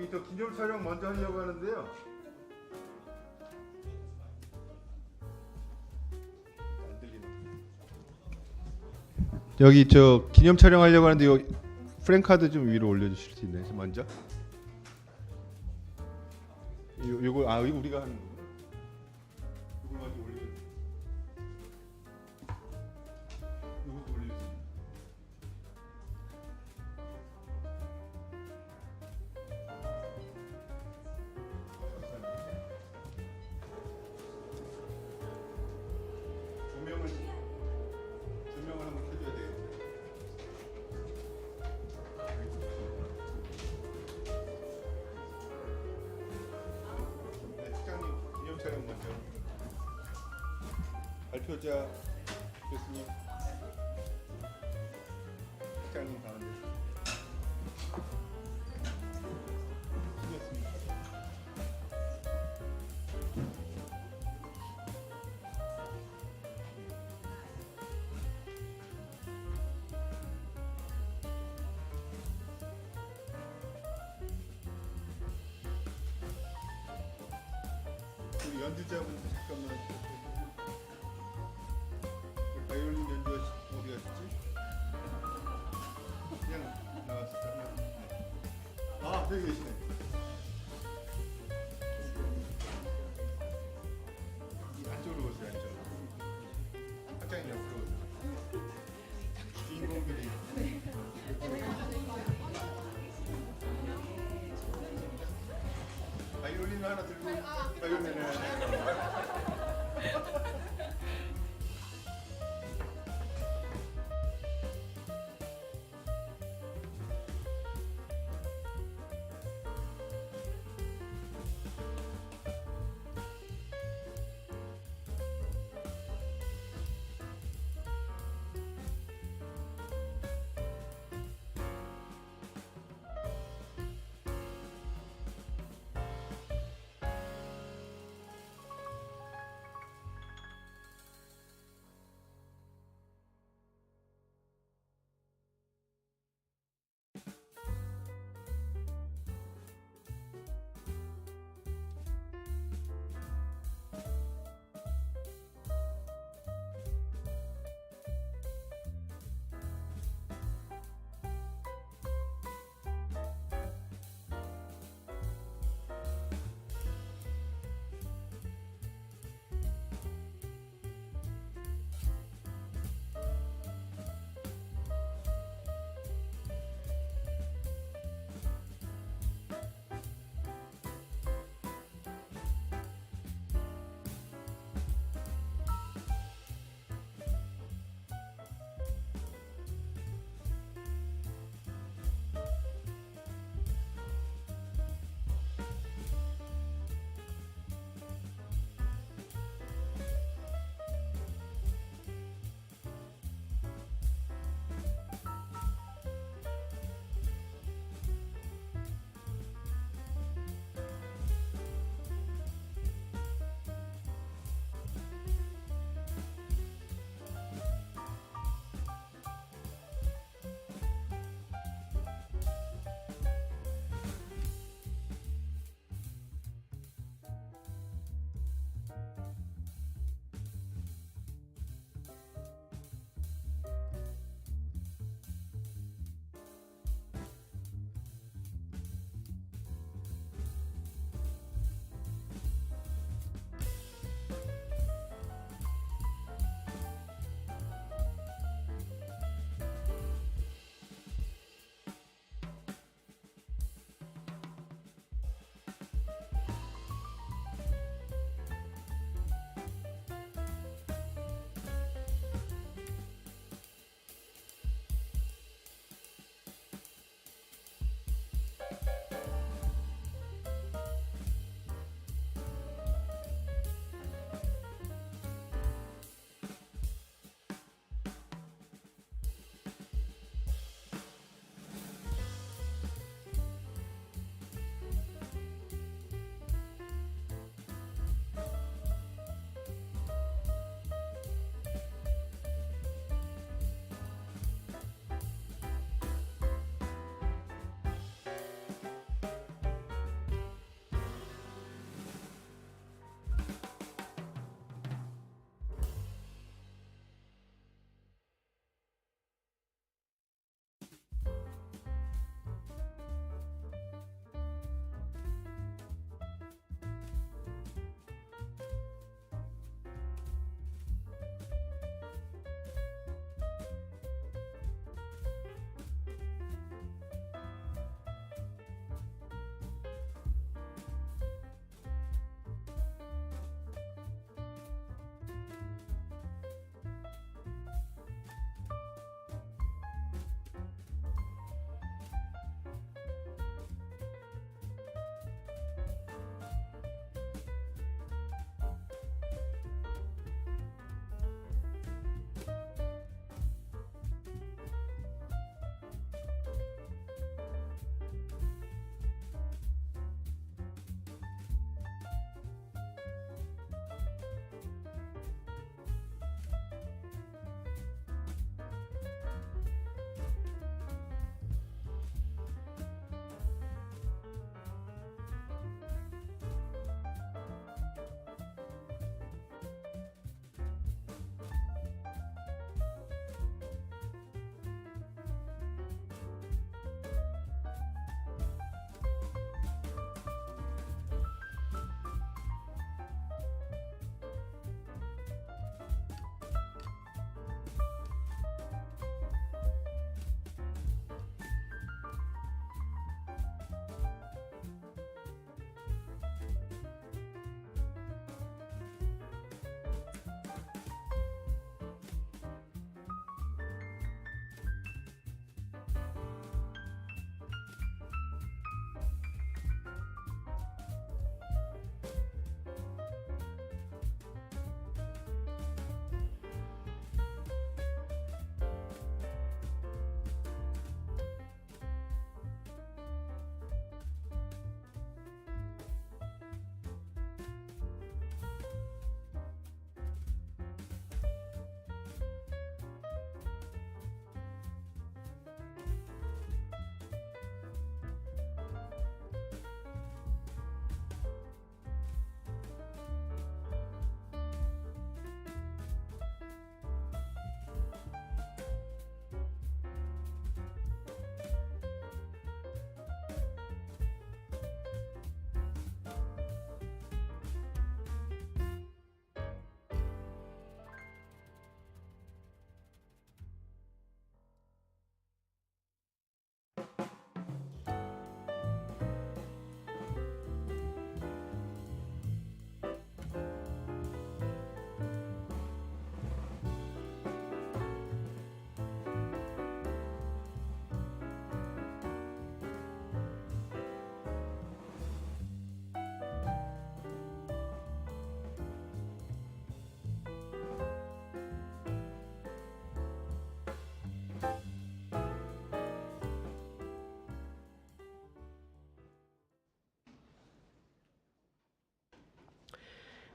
여기 저 기념 촬영 먼저 하려고 하는데요. 안 들리네. 여기 저 기념 촬영 하려고 하는데 요 프랭카드 좀 위로 올려주실 수 있나요? 먼저. 요거 이거 우리가 하는 거. 이걸 먼저 올려주세요. 이것도 올려주세요. 조명을 한번 켜줘야 되겠죠. 네, 시장님 기념 촬영 먼저. 발표자 교수님, 시장님 가운데. 수고했습니다. 우리 연주자분 잠깐만. 바이올린 연주 어디 갔지? 그냥 나왔을까? 아, 저기 계시네. 이 안쪽으로 오세요, 안쪽으로. 학장님 옆으로 오세요. 주인공들이. 바이올린 하나 들고, 바이올린 하나.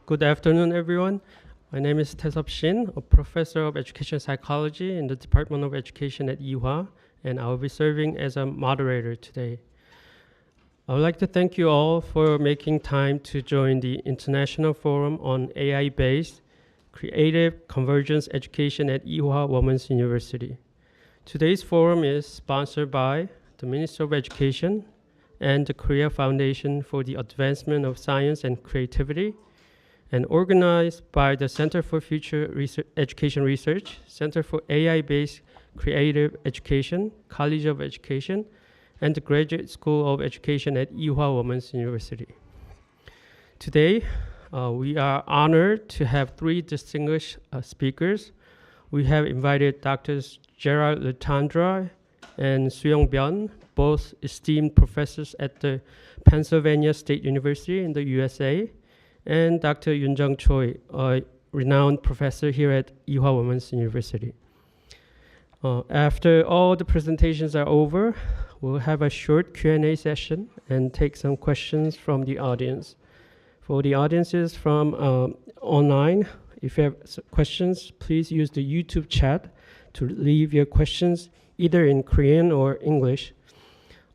Good afternoon, everyone. My name is Taesop Shin, a professor of education psychology in the Department of Education at Ewha, and I will be serving as a moderator today. I would like to thank you all for making time to join the International Forum on AI-based Creative Convergence Education at Ewha Women's University. Today's forum is sponsored by the Ministry of Education and the Korea Foundation for the Advancement of Science and Creativity, and organized by the Center for Future Education Research, Center for AI-based Creative Education, College of Education, and the Graduate School of Education at Ewha Women's University. Today, we are honored to have three distinguished speakers. We have invited Drs. Gerald Letandra and Suyong Byun, both esteemed professors at the Pennsylvania State University in the USA, and Dr. Yoonjung Choi, a renowned professor here at Ewha Women's University. After all the presentations are over, we'll have a short Q&A session and take some questions from the audience. For the audiences from online, if you have questions, please use the YouTube chat to leave your questions either in Korean or English.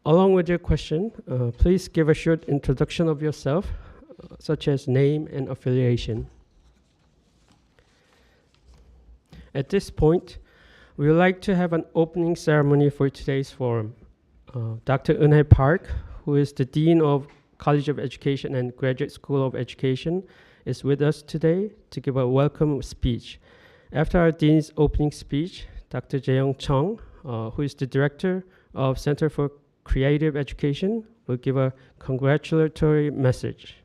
Along with your question, please give a short introduction of yourself, such as name and affiliation. At this point, we would like to have an opening ceremony for today's forum. Dr. Eunhae Park, who is the Dean of College of Education and Graduate School of Education, is with us today to give a welcome speech. After our Dean's opening speech, Dr. Jae-young Chung, who is the Director of Center for Creative Education, will give a congratulatory message.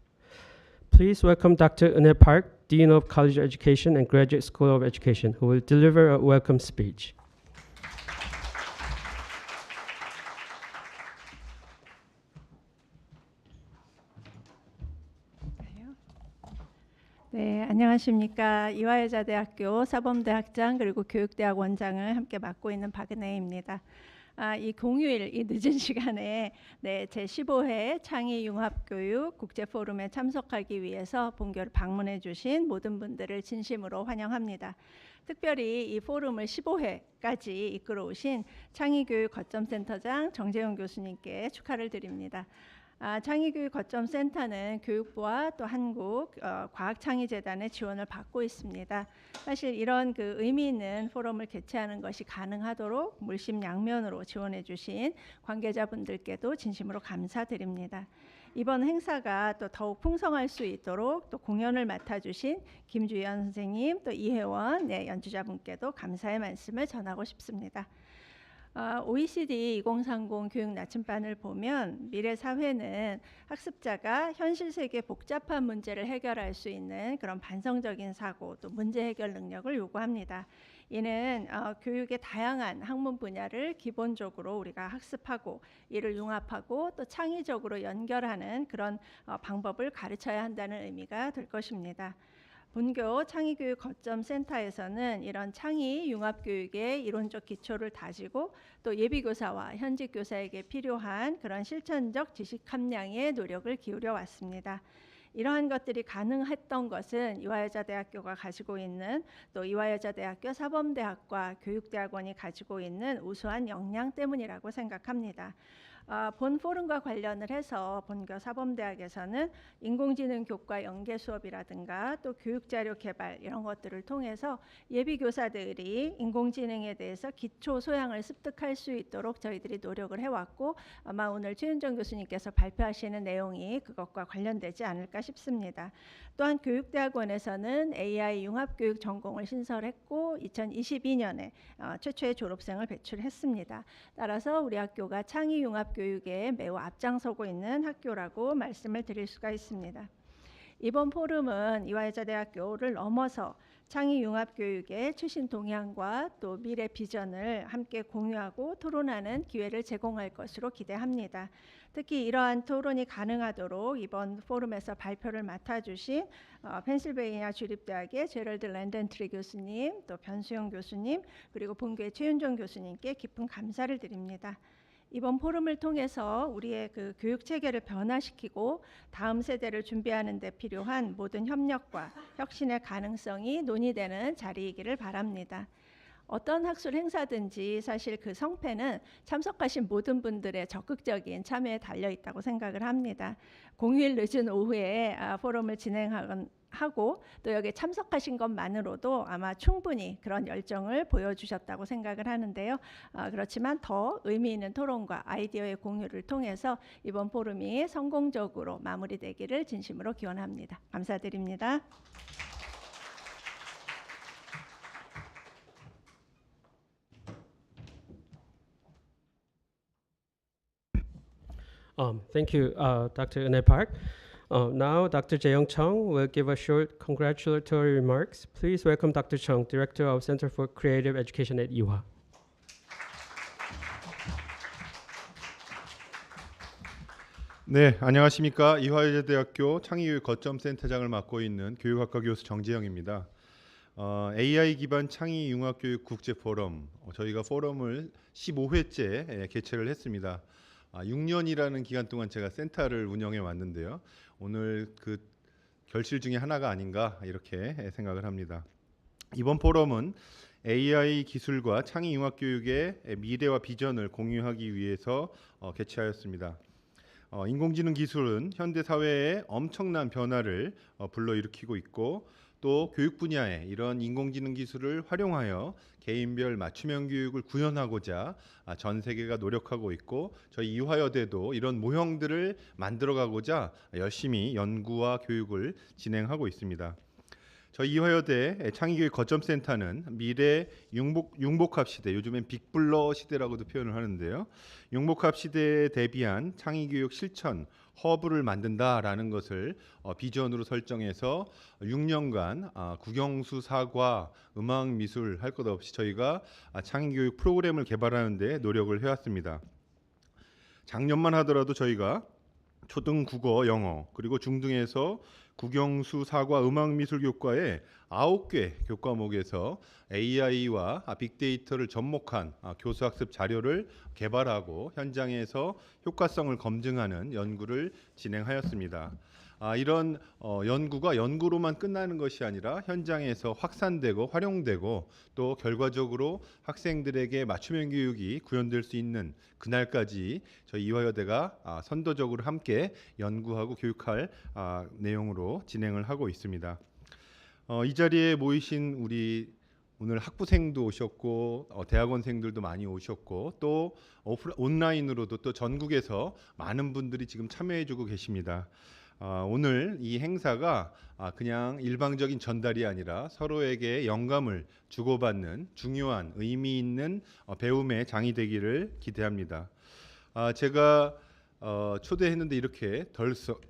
Please welcome Dr. Eunhae Park, Dean of College of Education and Graduate School of Education, who will deliver a welcome speech. 네, 안녕하십니까. 이화여자대학교 사범대학장 그리고 교육대학원장을 함께 맡고 있는 박은혜입니다. 이 공휴일, 이 늦은 시간에 제15회 창의융합교육 국제포럼에 참석하기 위해서 본교를 방문해 주신 모든 분들을 진심으로 환영합니다. 특별히 이 포럼을 15회까지 이끌어 오신 창의교육 거점센터장 정재훈 교수님께 축하를 드립니다. 창의교육 거점센터는 교육부와 또 한국과학창의재단의 지원을 받고 있습니다. 사실 이런 의미 있는 포럼을 개최하는 것이 가능하도록 물심양면으로 지원해 주신 관계자분들께도 진심으로 감사드립니다. 이번 행사가 또 더욱 풍성할 수 있도록 또 공연을 맡아주신 김주연 선생님, 또 이혜원 연주자분께도 감사의 말씀을 전하고 싶습니다. OECD 2030 교육 나침반을 보면 미래 사회는 학습자가 현실 세계 복잡한 문제를 해결할 수 있는 그런 반성적인 사고 또 문제 해결 능력을 요구합니다. 이는 교육의 다양한 학문 분야를 기본적으로 우리가 학습하고 이를 융합하고 또 창의적으로 연결하는 그런 방법을 가르쳐야 한다는 의미가 될 것입니다. 본교 창의교육 거점센터에서는 이런 창의 융합교육의 이론적 기초를 다지고 또 예비교사와 현직 교사에게 필요한 그런 실천적 지식 함량에 노력을 기울여 왔습니다. 이러한 것들이 가능했던 것은 이화여자대학교가 가지고 있는 또 이화여자대학교 사범대학과 교육대학원이 가지고 있는 우수한 역량 때문이라고 생각합니다. 본 포럼과 관련을 해서 본교 사범대학에서는 인공지능 교과 연계 수업이라든가 또 교육자료 개발 이런 것들을 통해서 예비교사들이 인공지능에 대해서 기초 소양을 습득할 수 있도록 저희들이 노력을 해왔고 아마 오늘 최윤정 교수님께서 발표하시는 내용이 그것과 관련되지 않을까 싶습니다. 또한 교육대학원에서는 AI 융합교육 전공을 신설했고 2022년에 최초의 졸업생을 배출했습니다. 따라서 우리 학교가 창의융합교육에 매우 앞장서고 있는 학교라고 말씀을 드릴 수가 있습니다. 이번 포럼은 이화여자대학교를 넘어서 창의융합교육의 최신 동향과 또 미래 비전을 함께 공유하고 토론하는 기회를 제공할 것으로 기대합니다. 특히 이러한 토론이 가능하도록 이번 포럼에서 발표를 맡아주신 펜실베이니아 주립대학의 제럴드 랜던트리 교수님, 또 변수영 교수님, 그리고 본교의 최윤정 교수님께 깊은 감사를 드립니다. 이번 포럼을 통해서 우리의 그 교육 체계를 변화시키고 다음 세대를 준비하는 데 필요한 모든 협력과 혁신의 가능성이 논의되는 자리이기를 바랍니다. 어떤 학술 행사든지 사실 그 성패는 참석하신 모든 분들의 적극적인 참여에 달려 있다고 생각을 합니다. 공휴일 늦은 오후에 포럼을 진행하고 또 여기 참석하신 것만으로도 아마 충분히 그런 열정을 보여주셨다고 생각을 하는데요. 그렇지만 더 의미 있는 토론과 아이디어의 공유를 통해서 이번 포럼이 성공적으로 마무리되기를 진심으로 기원합니다. 감사드립니다. Thank you, Dr. Eunhae Park. Now, Dr. Jae-young Chung will give a short congratulatory remarks. Please welcome Dr. Chung, Director of Center for Creative Education at Ewha. 네, 안녕하십니까. 이화여자대학교 창의교육 거점센터장을 맡고 있는 교육학과 교수 정재영입니다. AI 기반 창의 융합교육 국제 포럼, 저희가 포럼을 15회째 개최를 했습니다. 6년이라는 기간 동안 제가 센터를 운영해 왔는데요. 오늘 그 결실 중에 하나가 아닌가 이렇게 생각을 합니다. 이번 포럼은 AI 기술과 창의 융합 교육의 미래와 비전을 공유하기 위해서 개최하였습니다. 인공지능 기술은 현대 사회에 엄청난 변화를 불러일으키고 있고 또 교육 분야에 이런 인공지능 기술을 활용하여 개인별 맞춤형 교육을 구현하고자 전 세계가 노력하고 있고 저희 이화여대도 이런 모형들을 만들어가고자 열심히 연구와 교육을 진행하고 있습니다. 저희 이화여대 창의교육 거점센터는 미래 융복합 시대, 요즘엔 빅블러 시대라고도 표현을 하는데요. 융복합 시대에 대비한 창의교육 실천 허브를 만든다라는 것을 비전으로 설정해서 6년간 국영수, 사과, 음악, 미술 할 것 없이 저희가 창의교육 프로그램을 개발하는 데 노력을 해왔습니다. 작년만 하더라도 저희가 초등 국어, 영어 그리고 중등에서 국영수, 사과, 음악, 미술 교과에 9개 교과목에서 AI와 빅데이터를 접목한 교수학습 자료를 개발하고 현장에서 효과성을 검증하는 연구를 진행하였습니다. 이런 연구가 연구로만 끝나는 것이 아니라 현장에서 확산되고 활용되고 또 결과적으로 학생들에게 맞춤형 교육이 구현될 수 있는 그날까지 저희 이화여대가 선도적으로 함께 연구하고 교육할 내용으로 진행을 하고 있습니다. 이 자리에 모이신 우리 오늘 학부생도 오셨고 대학원생들도 많이 오셨고 또 온라인으로도 또 전국에서 많은 분들이 지금 참여해주고 계십니다. 오늘 이 행사가 그냥 일방적인 전달이 아니라 서로에게 영감을 주고받는 중요한 의미 있는 배움의 장이 되기를 기대합니다. 제가 초대했는데 이렇게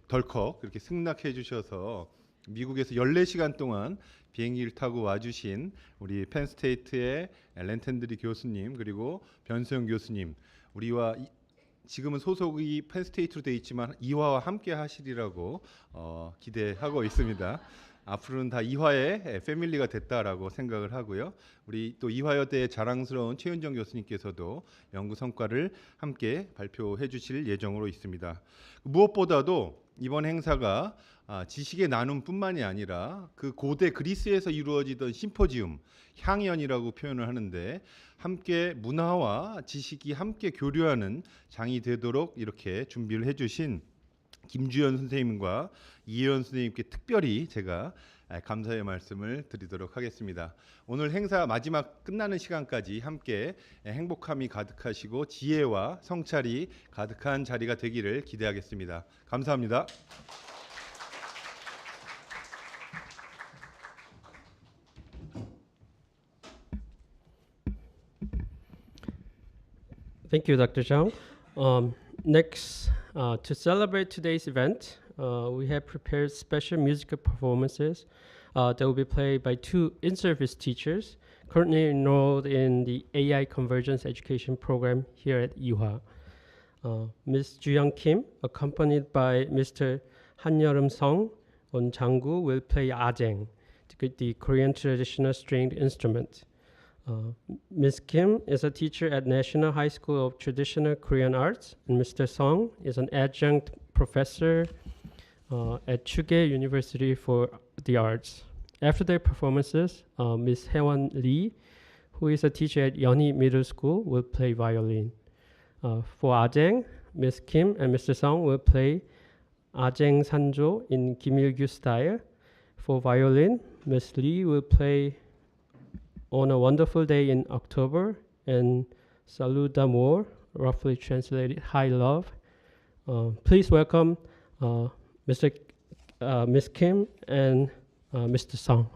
덜컥 이렇게 승낙해 주셔서 미국에서 14시간 동안 비행기를 타고 와주신 우리 펜스테이트의 렌텐드리 교수님 그리고 변소영 교수님, 우리와 지금은 소속이 펜스테이트로 되어 있지만 이화와 함께 하시리라고 기대하고 있습니다. 앞으로는 다 이화의 패밀리가 됐다라고 생각을 하고요. 우리 또 이화여대의 자랑스러운 최윤정 교수님께서도 연구 성과를 함께 발표해 주실 예정으로 있습니다. 무엇보다도 이번 행사가 지식의 나눔뿐만이 아니라 그 고대 그리스에서 이루어지던 심포지움, 향연이라고 표현을 하는데 함께 문화와 지식이 함께 교류하는 장이 되도록 이렇게 준비를 해주신 김주연 선생님과 이혜연 선생님께 특별히 제가 감사의 말씀을 드리도록 하겠습니다. 오늘 행사 마지막 끝나는 시간까지 함께 행복함이 가득하시고 지혜와 성찰이 가득한 자리가 되기를 기대하겠습니다. 감사합니다. Thank you, Dr. Zhang. Next, to celebrate today's event, we have prepared special musical performances that will be played by two in-service teachers currently enrolled in the AI Convergence education program here at Ewha. Ms. Ju-young Kim, accompanied by Mr. Han-yeorum Song on Janggu, will play ajeng, the Korean traditional stringed instrument. Ms. Kim is a teacher at National High School of Traditional Korean Arts, and Mr. Song is an adjunct professor at Chuge University for the Arts. After their performances, Ms. Haewon Lee, who is a teacher at Yeonhee Middle School, will play violin. For Ajeng, Ms. Kim and Mr. Song will play Ajeng Sanjo in Kim Il-gyu style. For violin, Ms. Lee will play On a Wonderful Day in October and Salut d'amour, roughly translated High Love. Please welcome Ms. Kim and Mr. Song.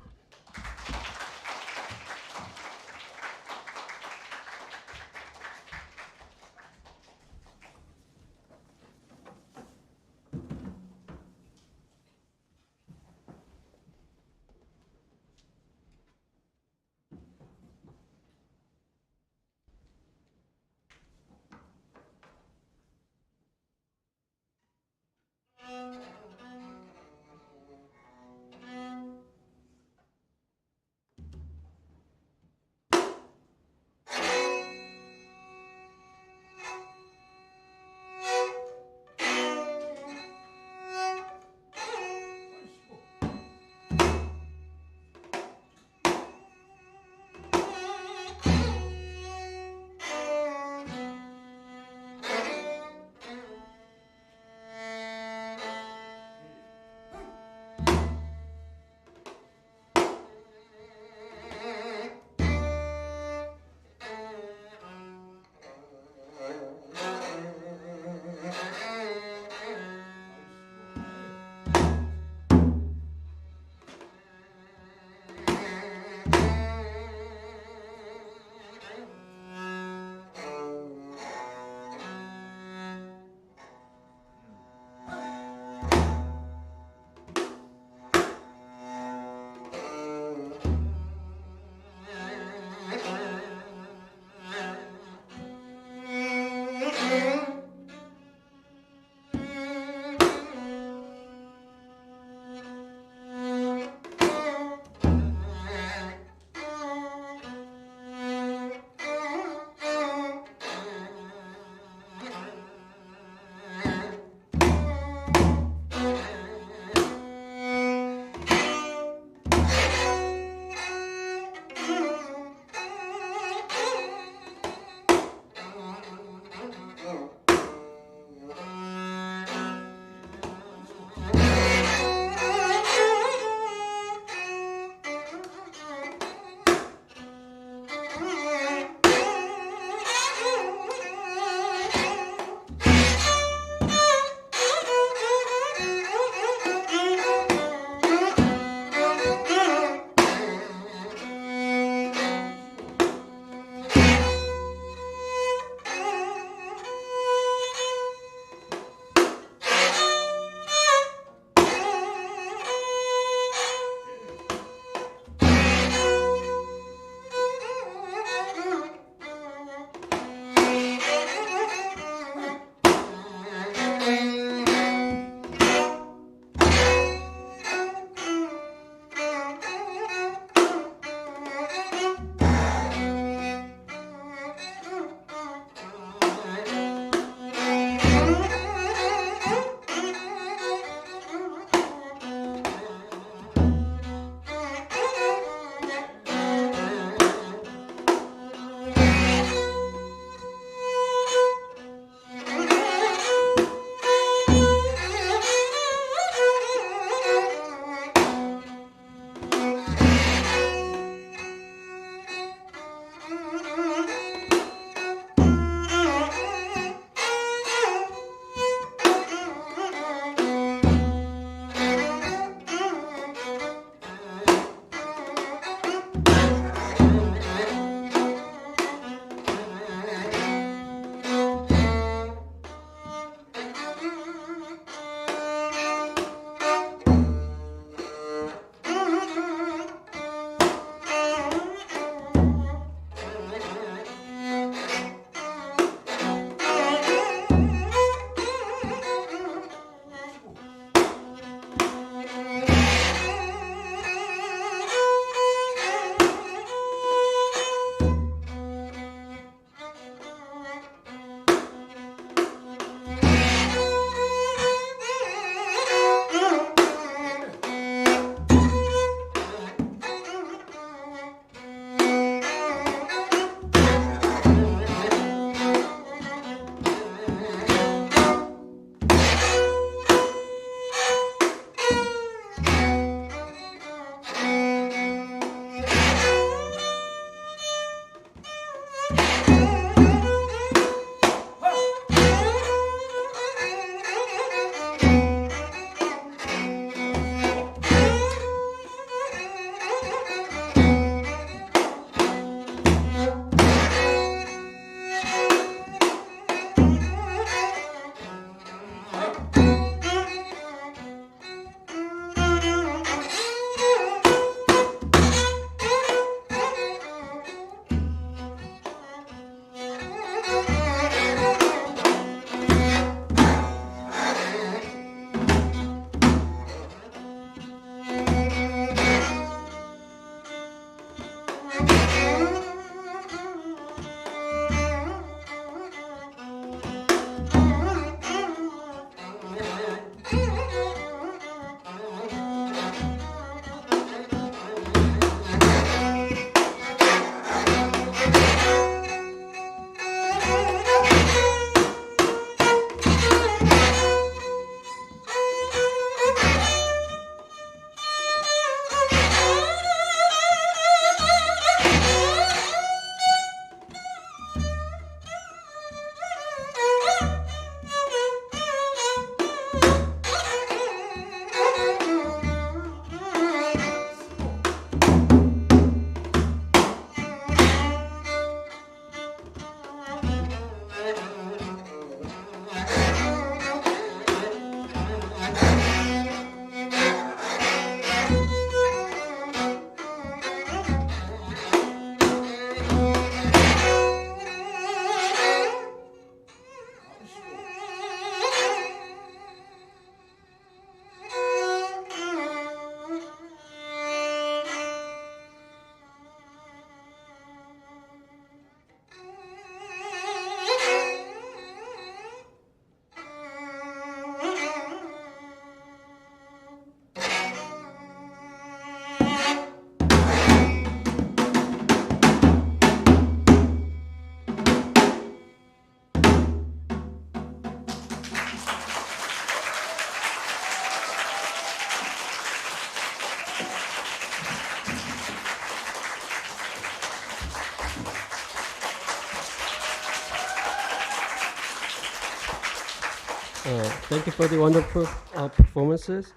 Thank you for the wonderful performances.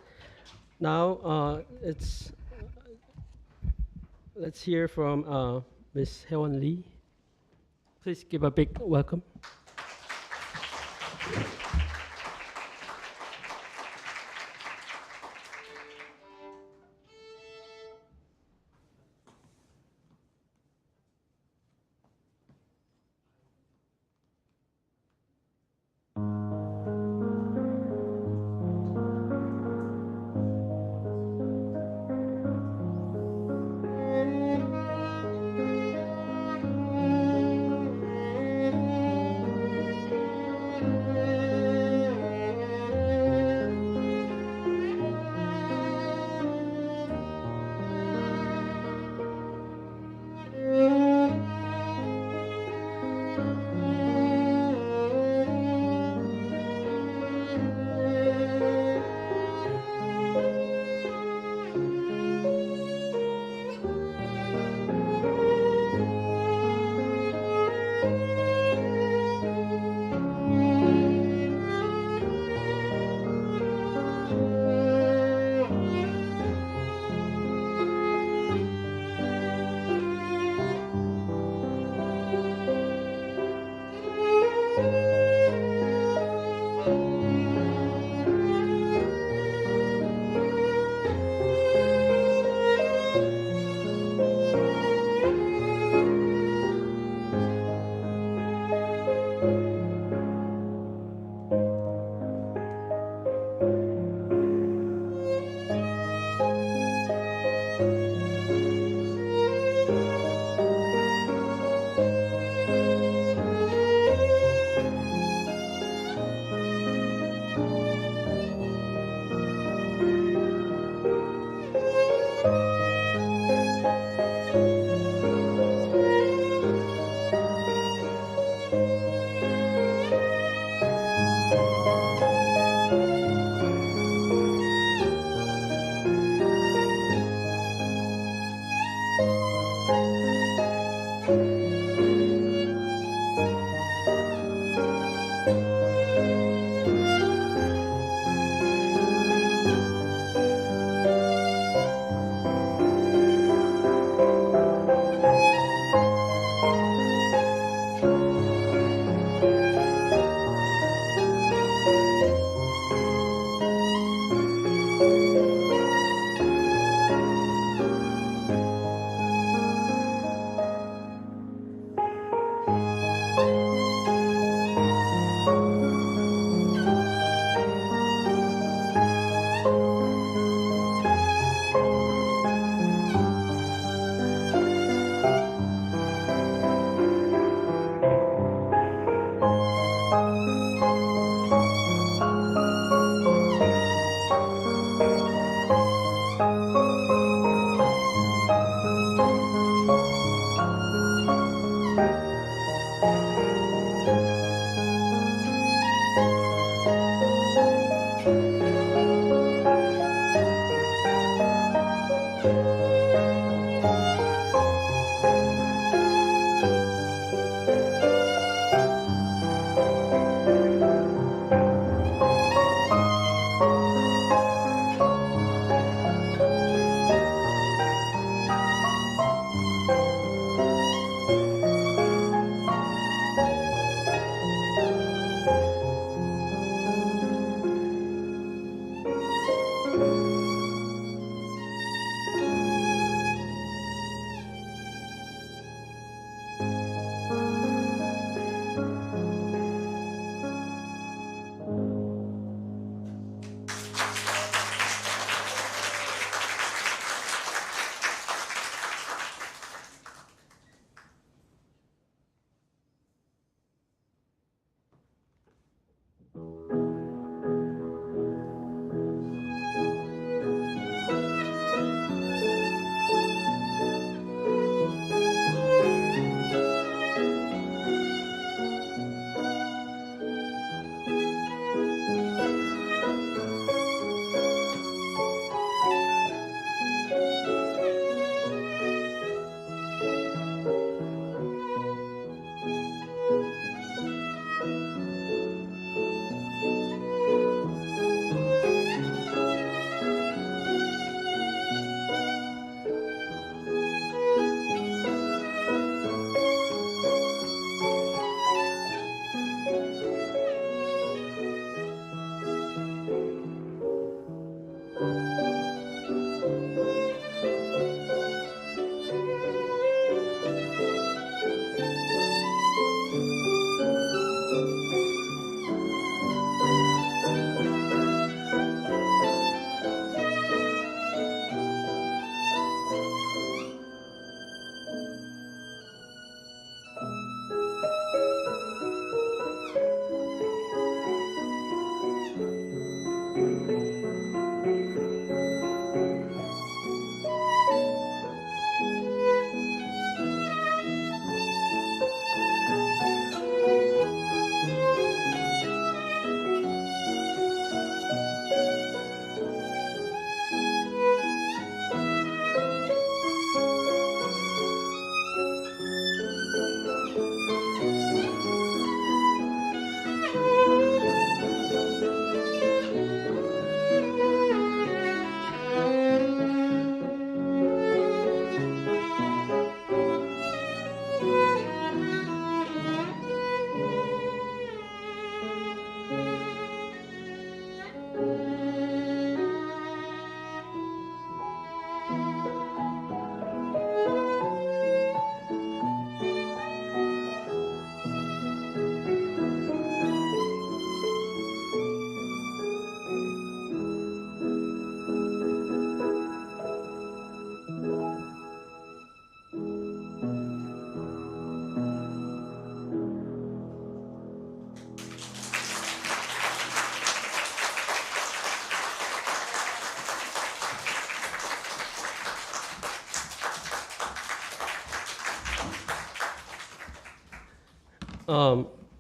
Now let's hear from Ms. Hewon Lee. Please give a big welcome.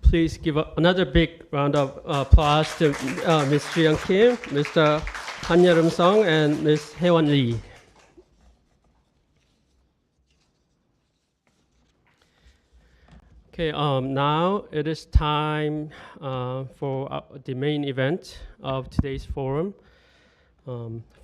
Please give another big round of applause to Ms. Jiyoung Kim, Mr. Han Yerum Song, and Ms. Haewon Lee. Okay, now it is time for the main event of today's forum.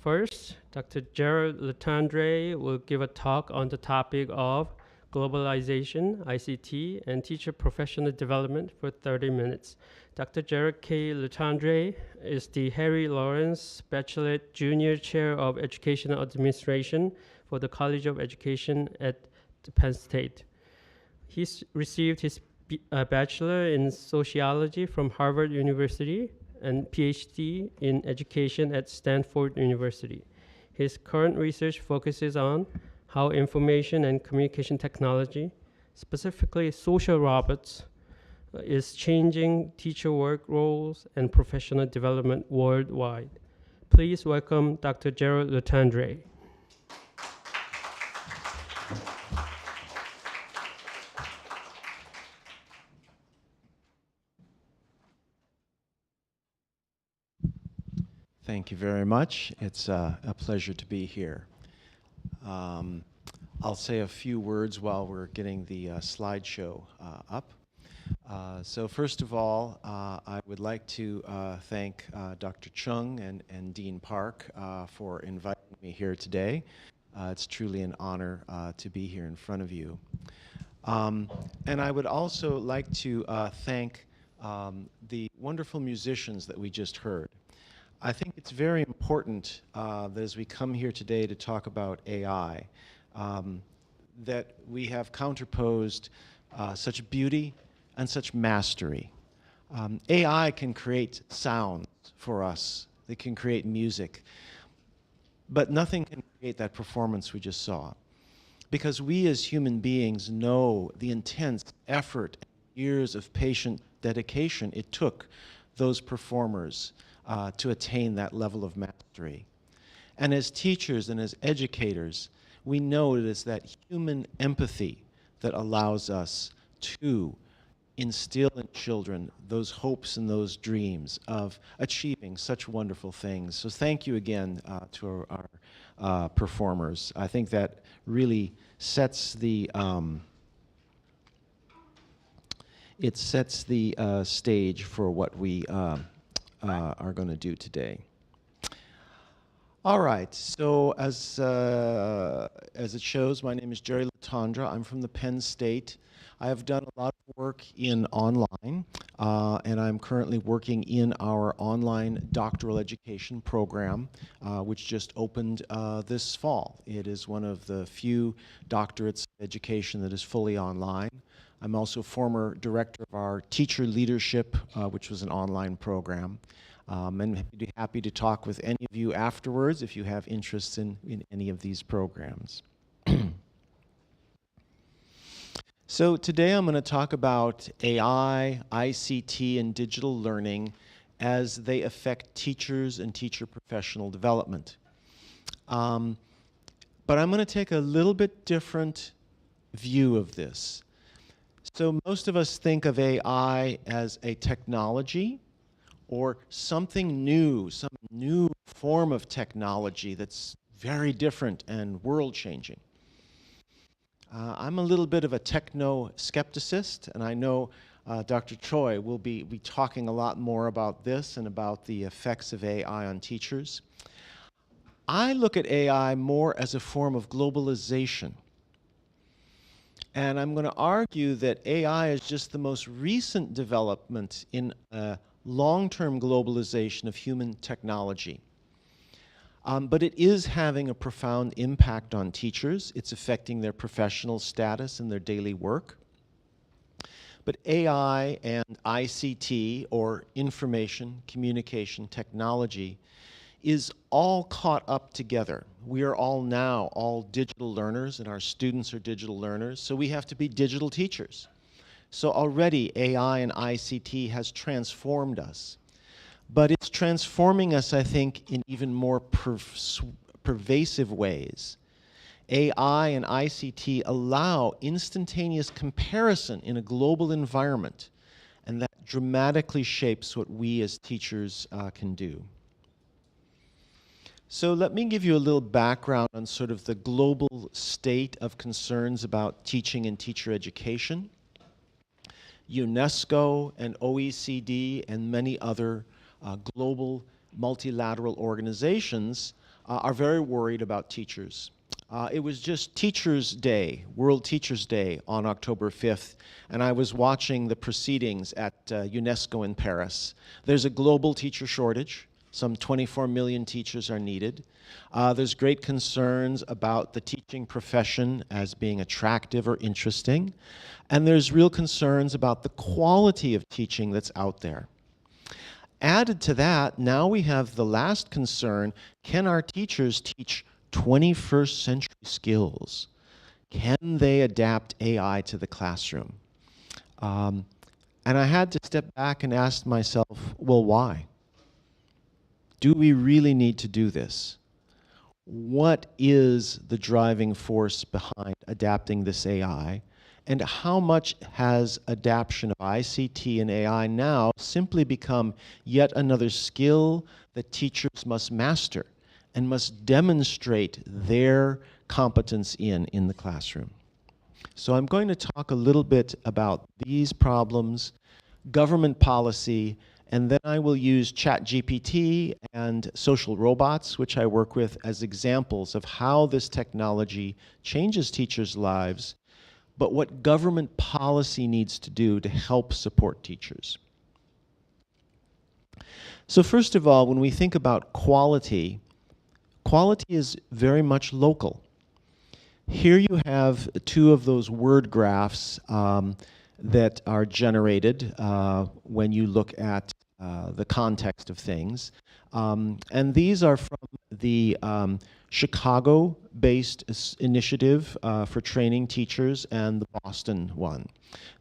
First, Dr. Gerald Letendre will give a talk on the topic of globalization, ICT, and teacher professional development for 30 minutes. Dr. Gerald K. Letendre is the Harry Lawrence Bachelet Junior Chair of Educational Administration for the College of Education at Penn State. He's received his bachelor in sociology from Harvard University and PhD in education at Stanford University. His current research focuses on how information and communication technology, specifically social robots, is changing teacher work roles and professional development worldwide. Please welcome Dr. Gerald Letendre. Thank you very much. It's a pleasure to be here. I'll say a few words while we're getting the slideshow up. So first of all, I would like to thank Dr. Chung and Dean Park for inviting me here today. It's truly an honor to be here in front of you. And I would also like to thank the wonderful musicians that we just heard. I think it's very important that as we come here today to talk about AI, that we have counterposed such beauty and such mastery. AI can create sounds for us. It can create music. But nothing can create that performance we just saw. Because we as human beings know the intense effort and years of patient dedication it took those performers to attain that level of mastery. And as teachers and as educators, we know it is that human empathy that allows us to instill in children those hopes and those dreams of achieving such wonderful things. So thank you again to our performers. I think that really sets the stage for what we are going to do today. All right, so as it shows, my name is Jerry Letendre. I'm from the Penn State. I have done a lot of work in online, and I'm currently working in our online doctoral education program, which just opened this fall. It is one of the few doctorates of education that is fully online. I'm also former director of our teacher leadership, which was an online program. And I'd be happy to talk with any of you afterwards if you have interests in any of these programs. So today I'm going to talk about AI, ICT, and digital learning as they affect teachers and teacher professional development. But I'm going to take a little bit different view of this. So most of us think of AI as a technology or something new, some new form of technology that's very different and world-changing. I'm a little bit of a techno-skepticist, and I know Dr. Choi will be talking a lot more about this and about the effects of AI on teachers. I look at AI more as a form of globalization. And I'm going to argue that AI is just the most recent development in long-term globalization of human technology. But it is having a profound impact on teachers. It's affecting their professional status and their daily work. But AI and ICT, or information communication technology, is all caught up together. We are all now all digital learners, and our students are digital learners, so we have to be digital teachers. So already AI and ICT has transformed us. But it's transforming us, I think, in even more pervasive ways. AI and ICT allow instantaneous comparison in a global environment, and that dramatically shapes what we as teachers can do. So let me give you a little background on sort of the global state of concerns about teaching and teacher education. UNESCO and OECD and many other global multilateral organizations are very worried about teachers. It was just Teachers' Day, World Teachers' Day on October 5th, and I was watching the proceedings at UNESCO in Paris. There's a global teacher shortage. Some 24 million teachers are needed. There's great concerns about the teaching profession as being attractive or interesting. And there's real concerns about the quality of teaching that's out there. Added to that, now we have the last concern: can our teachers teach 21st century skills? Can they adapt AI to the classroom? And I had to step back and ask myself, well, why? Do we really need to do this? What is the driving force behind adapting this AI? And how much has adaptation of ICT and AI now simply become yet another skill that teachers must master and must demonstrate their competence in the classroom? So I'm going to talk a little bit about these problems, government policy, and then I will use ChatGPT and social robots, which I work with, as examples of how this technology changes teachers' lives, but what government policy needs to do to help support teachers. So first of all, when we think about quality, quality is very much local. Here you have two of those word graphs that are generated when you look at the context of things. And these are from the Chicago-based initiative for training teachers and the Boston one.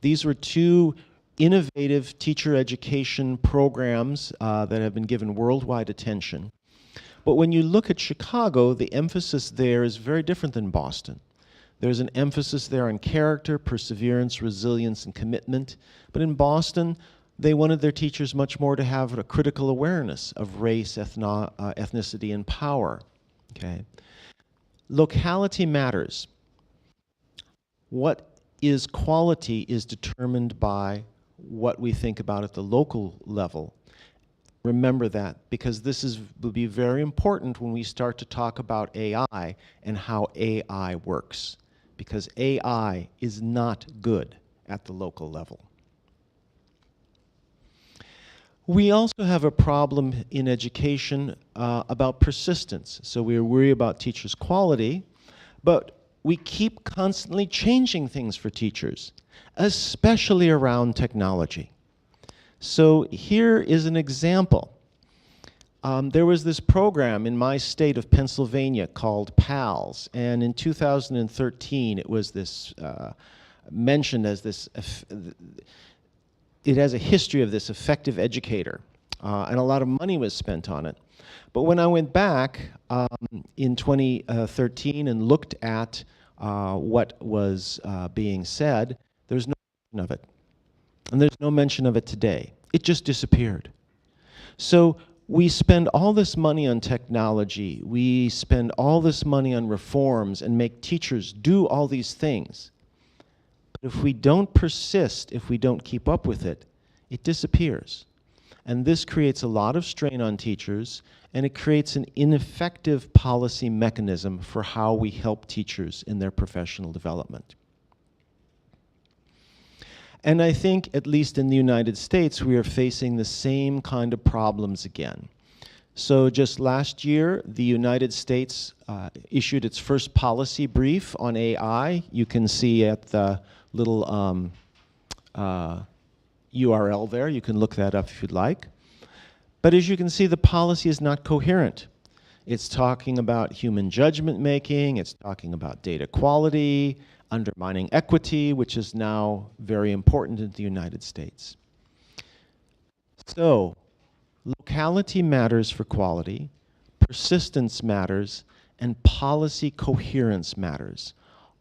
These were two innovative teacher education programs that have been given worldwide attention. But when you look at Chicago, the emphasis there is very different than Boston. There's an emphasis there on character, perseverance, resilience, and commitment. But in Boston, they wanted their teachers much more to have a critical awareness of race, ethnicity, and power. Okay. Locality matters. What is quality is determined by what we think about at the local level. Remember that, because this will be very important when we start to talk about AI and how AI works, because AI is not good at the local level. We also have a problem in education about persistence. So we worry about teachers' quality, but we keep constantly changing things for teachers, especially around technology. So here is an example. There was this program in my state of Pennsylvania called PALS, and in 2013 it was this mentioned as this, it has a history of this effective educator, and a lot of money was spent on it. But when I went back in 2013 and looked at what was being said, there's no mention of it. And there's no mention of it today. It just disappeared. So we spend all this money on technology, we spend all this money on reforms and make teachers do all these things. But if we don't persist, if we don't keep up with it, it disappears. And this creates a lot of strain on teachers, and it creates an ineffective policy mechanism for how we help teachers in their professional development. And I think, at least in the United States, we are facing the same kind of problems again. So just last year, the United States issued its first policy brief on AI. You can see at the little URL there. You can look that up if you'd like. But as you can see, the policy is not coherent. It's talking about human judgment making, it's talking about data quality, undermining equity, which is now very important in the United States. So, locality matters for quality, persistence matters, and policy coherence matters.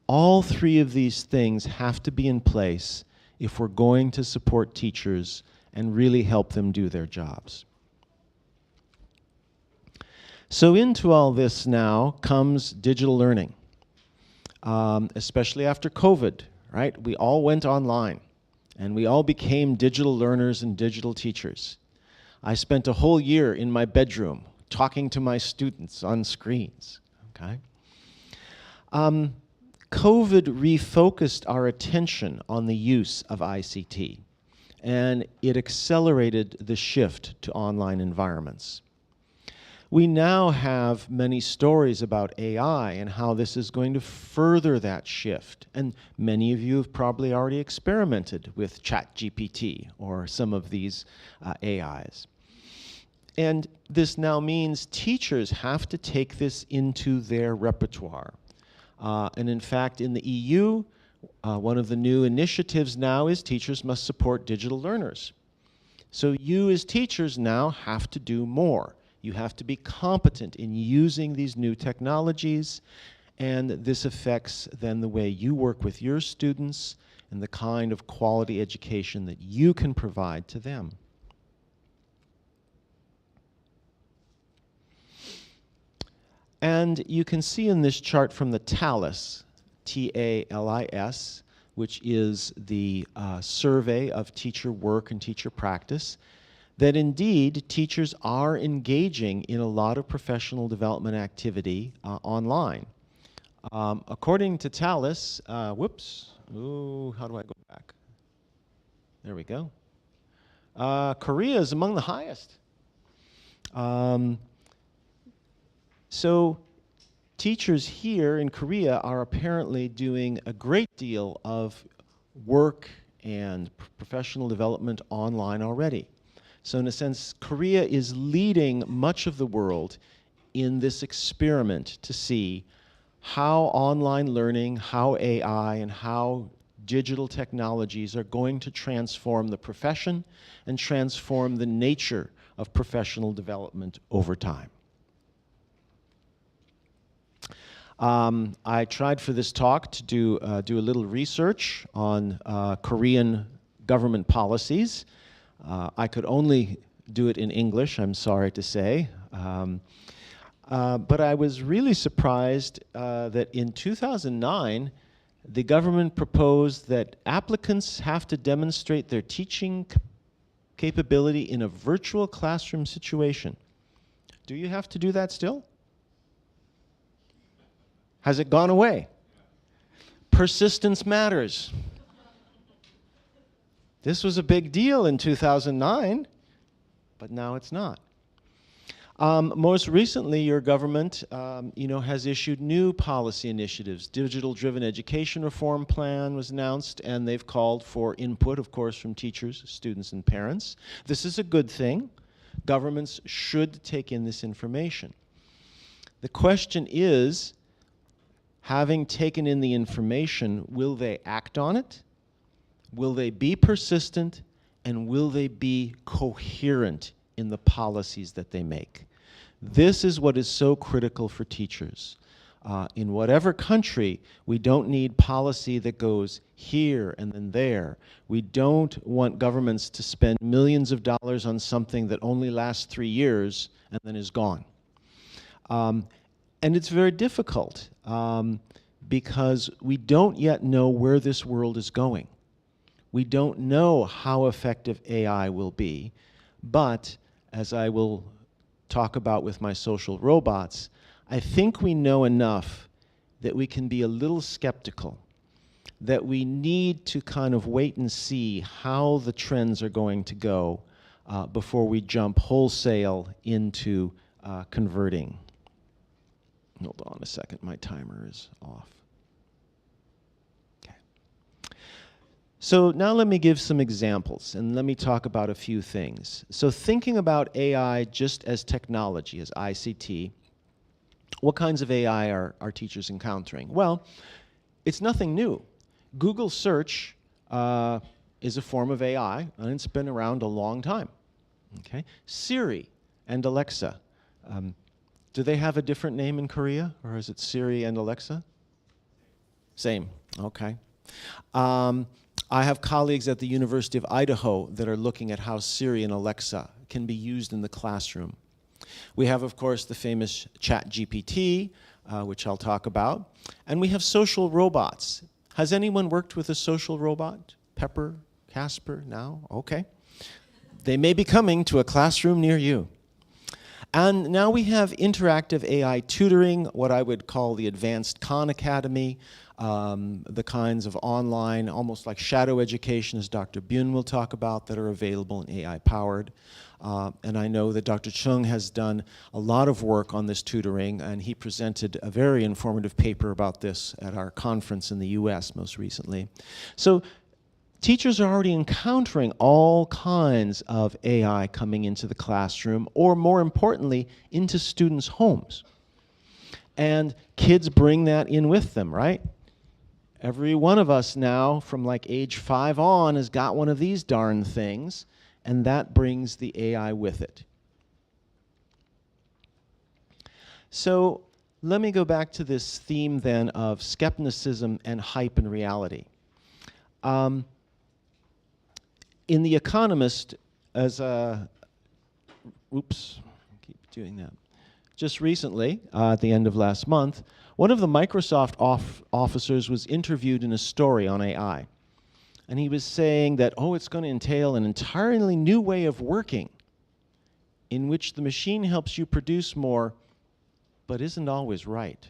All three of these things have to be in place if we're going to support teachers and really help them do their jobs. So into all this now comes digital learning, especially after COVID, right? We all went online and we all became digital learners and digital teachers. I spent a whole year in my bedroom talking to my students on screens, okay? COVID refocused our attention on the use of ICT, and it accelerated the shift to online environments. We now have many stories about AI and how this is going to further that shift. And many of you have probably already experimented with ChatGPT or some of these AIs. And this now means teachers have to take this into their repertoire. And in fact, in the EU, one of the new initiatives now is teachers must support digital learners. So you as teachers now have to do more. You have to be competent in using these new technologies, and this affects then the way you work with your students and the kind of quality education that you can provide to them. And you can see in this chart from the TALIS, T-A-L-I-S, which is the survey of teacher work and teacher practice, that indeed teachers are engaging in a lot of professional development activity online. According to TALIS, whoops, ooh, how do I go back? There we go. Korea is among the highest. So teachers here in Korea are apparently doing a great deal of work and professional development online already. So in a sense, Korea is leading much of the world in this experiment to see how online learning, how AI, and how digital technologies are going to transform the profession and transform the nature of professional development over time. I tried for this talk to do a little research on Korean government policies. I could only do it in English, I'm sorry to say. But I was really surprised that in 2009, the government proposed that applicants have to demonstrate their teaching capability in a virtual classroom situation. Do you have to do that still? Has it gone away? Persistence matters. This was a big deal in 2009, but now it's not. Most recently, your government has issued new policy initiatives. Digital-driven education reform plan was announced, and they've called for input, of course, from teachers, students, and parents. This is a good thing. Governments should take in this information. The question is, having taken in the information, will they act on it? Will they be persistent? And will they be coherent in the policies that they make? This is what is so critical for teachers. In whatever country, we don't need policy that goes here and then there. We don't want governments to spend millions of dollars on something that only lasts 3 years and then is gone. And it's very difficult because we don't yet know where this world is going. We don't know how effective AI will be, but as I will talk about with my social robots, I think we know enough that we can be a little skeptical, that we need to kind of wait and see how the trends are going to go before we jump wholesale into converting. Hold on a second, my timer is off. Okay. So now let me give some examples, and let me talk about a few things. So thinking about AI just as technology, as ICT, what kinds of AI are teachers encountering? Well, it's nothing new. Google search is a form of AI, and it's been around a long time. Okay? Siri and Alexa. Do they have a different name in Korea, or is it Siri and Alexa? Same, okay. I have colleagues at the University of Idaho that are looking at how Siri and Alexa can be used in the classroom. We have, of course, the famous ChatGPT, which I'll talk about. And we have social robots. Has anyone worked with a social robot? Pepper, Casper, now? Okay. They may be coming to a classroom near you. And now we have interactive AI tutoring, what I would call the Advanced Khan Academy, the kinds of online, almost like shadow education, as Dr. Byun will talk about, that are available and AI-powered. And I know that Dr. Chung has done a lot of work on this tutoring, and he presented a very informative paper about this at our conference in the US most recently. So teachers are already encountering all kinds of AI coming into the classroom, or more importantly, into students' homes. And kids bring that in with them, right? Every one of us now, from like age 5 on, has got one of these darn things, and that brings the AI with it. So let me go back to this theme then of skepticism and hype and reality. In The Economist, as a, oops, I keep doing that. Just recently, at the end of last month, one of the Microsoft officers was interviewed in a story on AI. And he was saying that, oh, it's going to entail an entirely new way of working in which the machine helps you produce more, but isn't always right.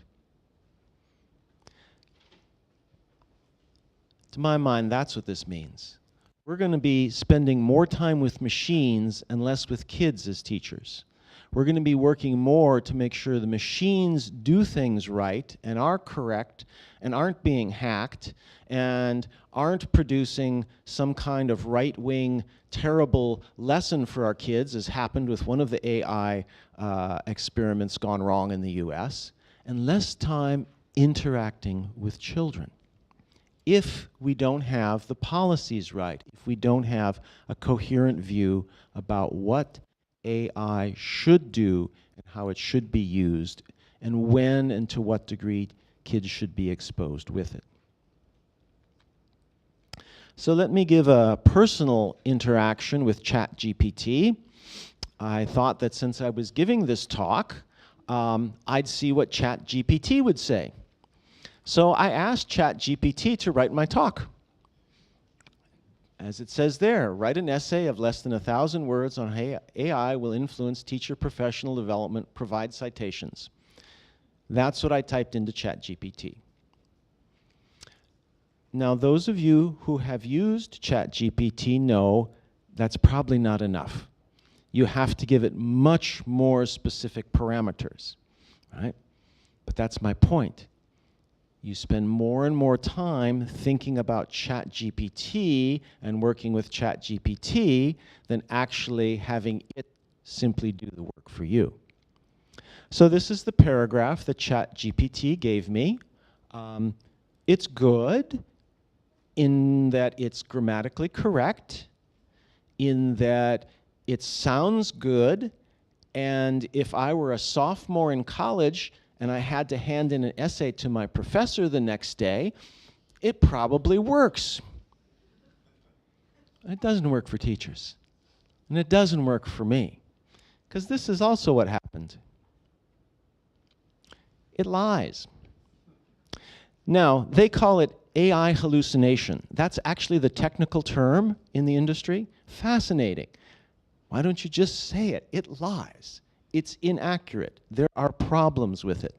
To my mind, that's what this means. We're going to be spending more time with machines and less with kids as teachers. We're going to be working more to make sure the machines do things right and are correct and aren't being hacked and aren't producing some kind of right-wing terrible lesson for our kids, as happened with one of the AI experiments gone wrong in the US, and less time interacting with children. If we don't have the policies right, if we don't have a coherent view about what AI should do and how it should be used, and when and to what degree kids should be exposed with it. So let me give a personal interaction with ChatGPT. I thought that since I was giving this talk, I'd see what ChatGPT would say. So I asked ChatGPT to write my talk. As it says there, write an essay of less than 1,000 words on how AI will influence teacher professional development, provide citations. That's what I typed into ChatGPT. Now, those of you who have used ChatGPT know that's probably not enough. You have to give it much more specific parameters, right? But that's my point. You spend more and more time thinking about ChatGPT and working with ChatGPT than actually having it simply do the work for you. So this is the paragraph that ChatGPT gave me. It's good in that it's grammatically correct, in that it sounds good, and if I were a sophomore in college and I had to hand in an essay to my professor the next day, it probably works. It doesn't work for teachers. And it doesn't work for me. Because this is also what happened. It lies. Now, they call it AI hallucination. That's actually the technical term in the industry. Fascinating. Why don't you just say it? It lies. It's inaccurate. There are problems with it.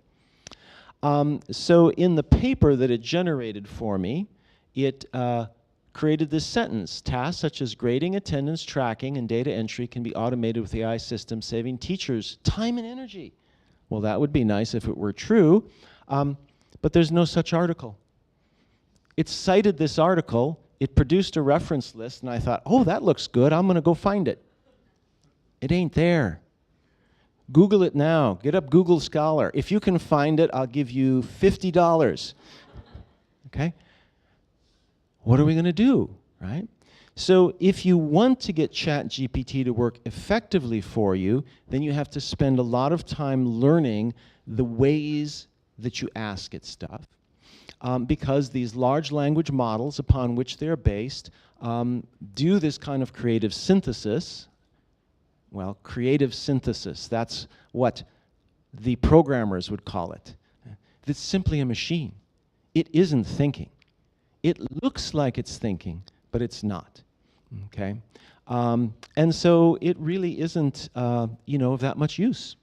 So in the paper that it generated for me, it created this sentence: tasks such as grading, attendance, tracking, and data entry can be automated with AI systems, saving teachers time and energy. Well, that would be nice if it were true, but there's no such article. It cited this article, it produced a reference list, and I thought, oh, that looks good, I'm going to go find it. It ain't there. Google it now. Get up Google Scholar. If you can find it, I'll give you $50. Okay? What are we going to do, right? So if you want to get ChatGPT to work effectively for you, then you have to spend a lot of time learning the ways that you ask it stuff. Because these large language models upon which they're based do this kind of creative synthesis. Well, creative synthesis, that's what the programmers would call it. It's simply a machine. It isn't thinking. It looks like it's thinking, but it's not. Okay? And so it really isn't, of that much use.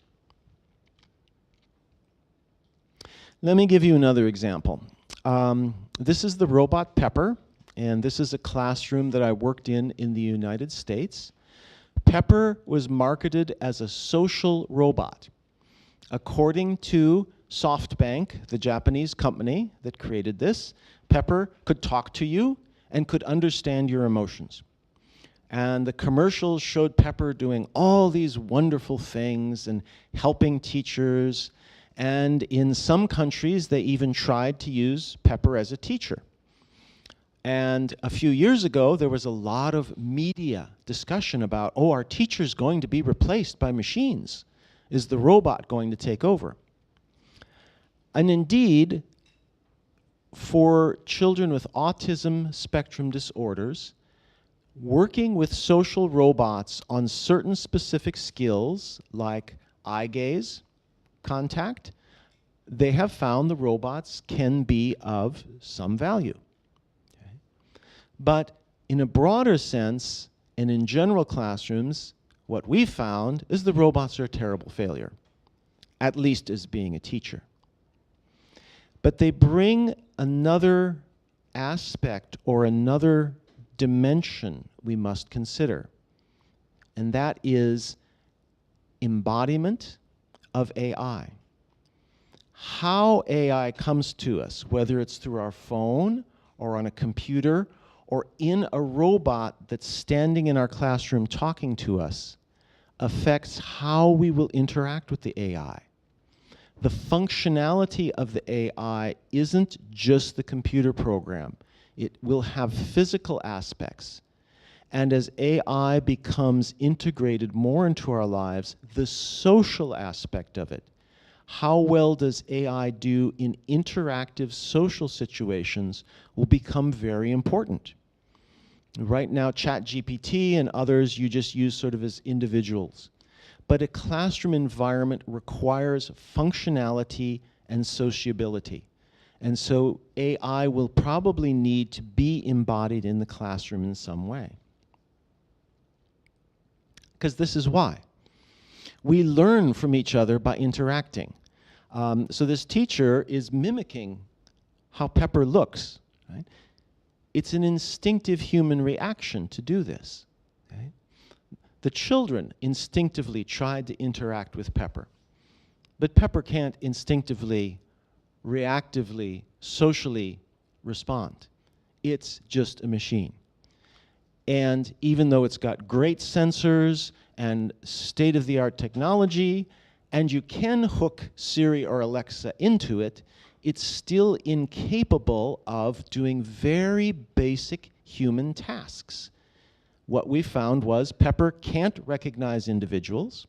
Let me give you another example. This is the robot Pepper, and this is a classroom that I worked in the United States. Pepper was marketed as a social robot. According to SoftBank, the Japanese company that created this, Pepper could talk to you and could understand your emotions. And the commercials showed Pepper doing all these wonderful things and helping teachers. And in some countries, they even tried to use Pepper as a teacher. And a few years ago, there was a lot of media discussion about, oh, are teachers going to be replaced by machines? Is the robot going to take over? And indeed, for children with autism spectrum disorders, working with social robots on certain specific skills, like eye gaze, contact, they have found the robots can be of some value. Okay. But in a broader sense, and in general classrooms, what we found is the robots are a terrible failure, at least as being a teacher. But they bring another aspect or another dimension we must consider, and that is embodiment of AI. How AI comes to us, whether it's through our phone or on a computer or in a robot that's standing in our classroom talking to us, affects how we will interact with the AI. The functionality of the AI isn't just the computer program. It will have physical aspects. And as AI becomes integrated more into our lives, the social aspect of it, how well does AI do in interactive social situations, will become very important. Right now, ChatGPT and others you just use sort of as individuals. But a classroom environment requires functionality and sociability. And so AI will probably need to be embodied in the classroom in some way. Because this is why. We learn from each other by interacting. So this teacher is mimicking how Pepper looks. Right? It's an instinctive human reaction to do this. Okay? The children instinctively tried to interact with Pepper. But Pepper can't instinctively, reactively, socially respond. It's just a machine. And even though it's got great sensors and state-of-the-art technology, and you can hook Siri or Alexa into it, it's still incapable of doing very basic human tasks. What we found was Pepper can't recognize individuals.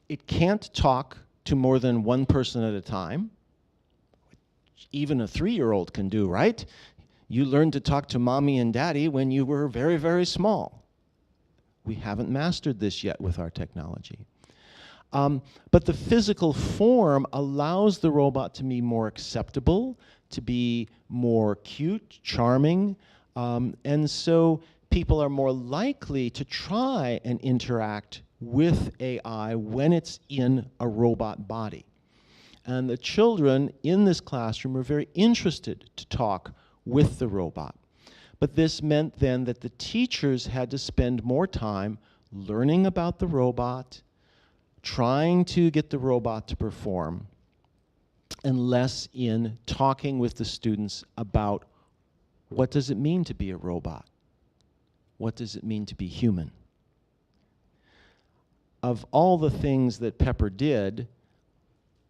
It can't talk to more than one person at a time. Even a 3-year-old can do, right? You learned to talk to mommy and daddy when you were very, very small. We haven't mastered this yet with our technology. But the physical form allows the robot to be more acceptable, to be more cute, charming, and so people are more likely to try and interact with AI when it's in a robot body. And the children in this classroom were very interested to talk with the robot. But this meant then that the teachers had to spend more time learning about the robot, trying to get the robot to perform, and less in talking with the students about what does it mean to be a robot? What does it mean to be human? Of all the things that Pepper did,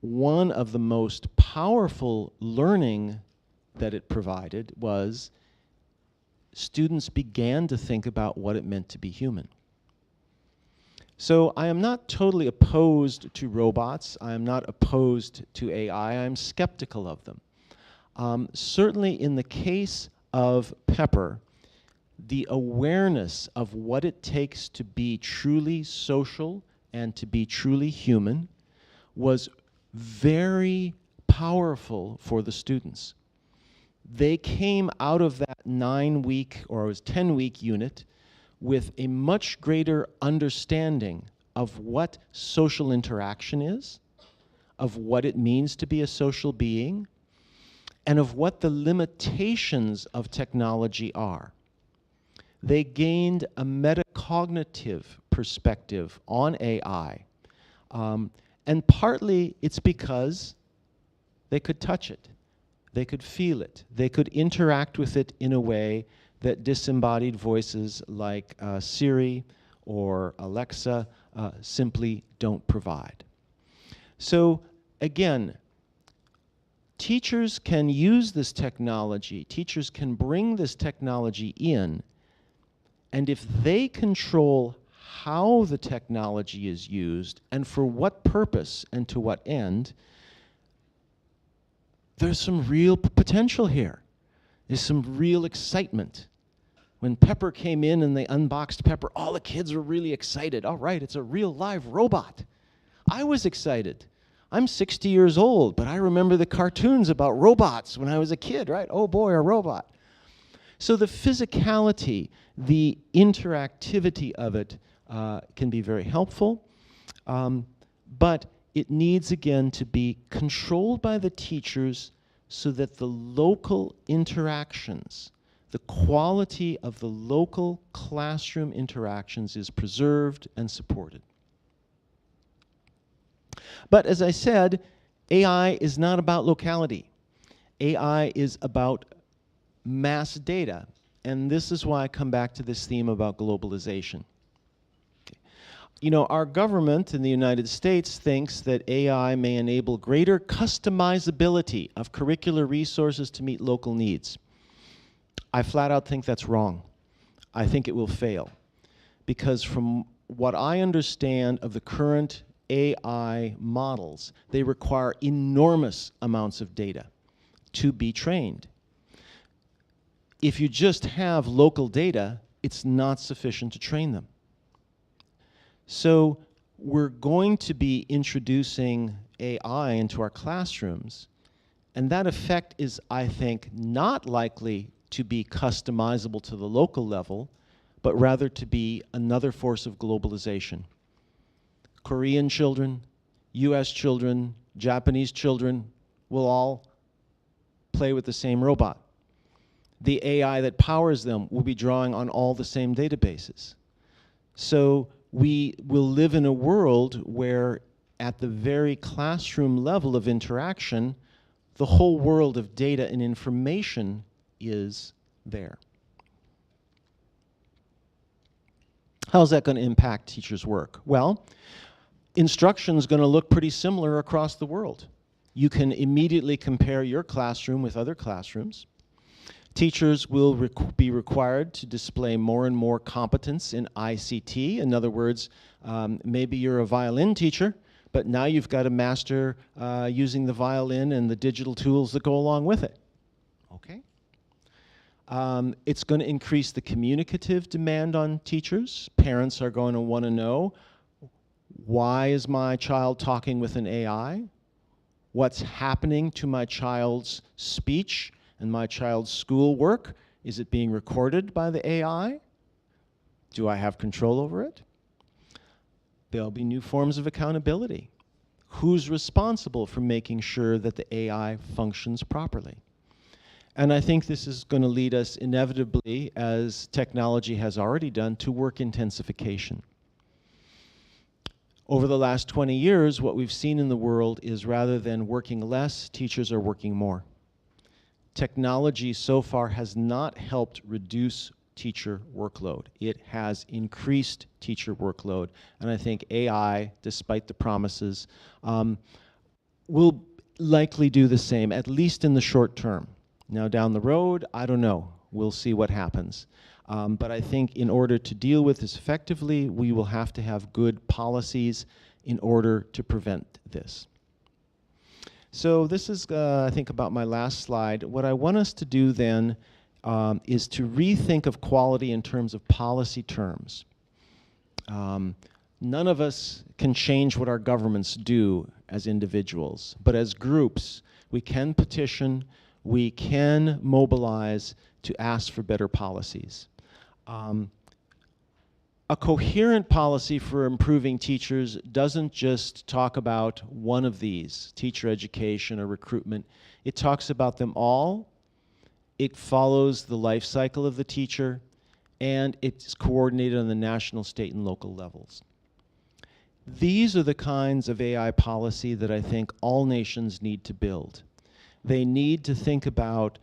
one of the most powerful learning that it provided was students began to think about what it meant to be human. So I am not totally opposed to robots. I am not opposed to AI. I'm skeptical of them. Certainly in the case of Pepper, the awareness of what it takes to be truly social and to be truly human was very powerful for the students. They came out of that 9-week, or it was 10-week unit with a much greater understanding of what social interaction is, of what it means to be a social being, and of what the limitations of technology are. They gained a metacognitive perspective on AI. And partly it's because they could touch it, they could feel it, they could interact with it in a way that disembodied voices like Siri or Alexa simply don't provide. So again, teachers can use this technology, teachers can bring this technology in, and if they control how the technology is used and for what purpose and to what end, there's some real potential here. There's some real excitement. When Pepper came in and they unboxed Pepper, all the kids were really excited. All right, it's a real live robot. I was excited. I'm 60 years old, but I remember the cartoons about robots when I was a kid, right? Oh boy, a robot. So the physicality, the interactivity of it can be very helpful, but it needs, again, to be controlled by the teachers so that the local interactions, the quality of the local classroom interactions is preserved and supported. But as I said, AI is not about locality. AI is about mass data. And this is why I come back to this theme about globalization. You know, our government in the United States thinks that AI may enable greater customizability of curricular resources to meet local needs. I flat out think that's wrong. I think it will fail. Because from what I understand of the current AI models, they require enormous amounts of data to be trained. If you just have local data, it's not sufficient to train them. So we're going to be introducing AI into our classrooms, and that effect is, I think, not likely to be customizable to the local level, but rather to be another force of globalization. Korean children, US children, Japanese children will all play with the same robot. The AI that powers them will be drawing on all the same databases. So we will live in a world where at the very classroom level of interaction, the whole world of data and information is there. How's that going to impact teachers' work? Well, instruction is going to look pretty similar across the world. You can immediately compare your classroom with other classrooms. Teachers will be required to display more and more competence in ICT. In other words, maybe you're a violin teacher, but now you've got to master using the violin and the digital tools that go along with it. Okay? It's going to increase the communicative demand on teachers. Parents are going to want to know, why is my child talking with an AI? What's happening to my child's speech and my child's schoolwork? Is it being recorded by the AI? Do I have control over it? There'll be new forms of accountability. Who's responsible for making sure that the AI functions properly? And I think this is going to lead us inevitably, as technology has already done, to work intensification. Over the last 20 years, what we've seen in the world is rather than working less, teachers are working more. Technology so far has not helped reduce teacher workload. It has increased teacher workload. And I think AI, despite the promises, will likely do the same, at least in the short term. Now down the road, I don't know. We'll see what happens. But I think in order to deal with this effectively, we will have to have good policies in order to prevent this. So this is, I think, about my last slide. What I want us to do then is to rethink of quality in terms of policy terms. None of us can change what our governments do as individuals, but as groups, we can petition, we can mobilize to ask for better policies. A coherent policy for improving teachers doesn't just talk about one of these, teacher education or recruitment. It talks about them all. It follows the life cycle of the teacher, and it's coordinated on the national, state, and local levels. These are the kinds of AI policy that I think all nations need to build. They need to think about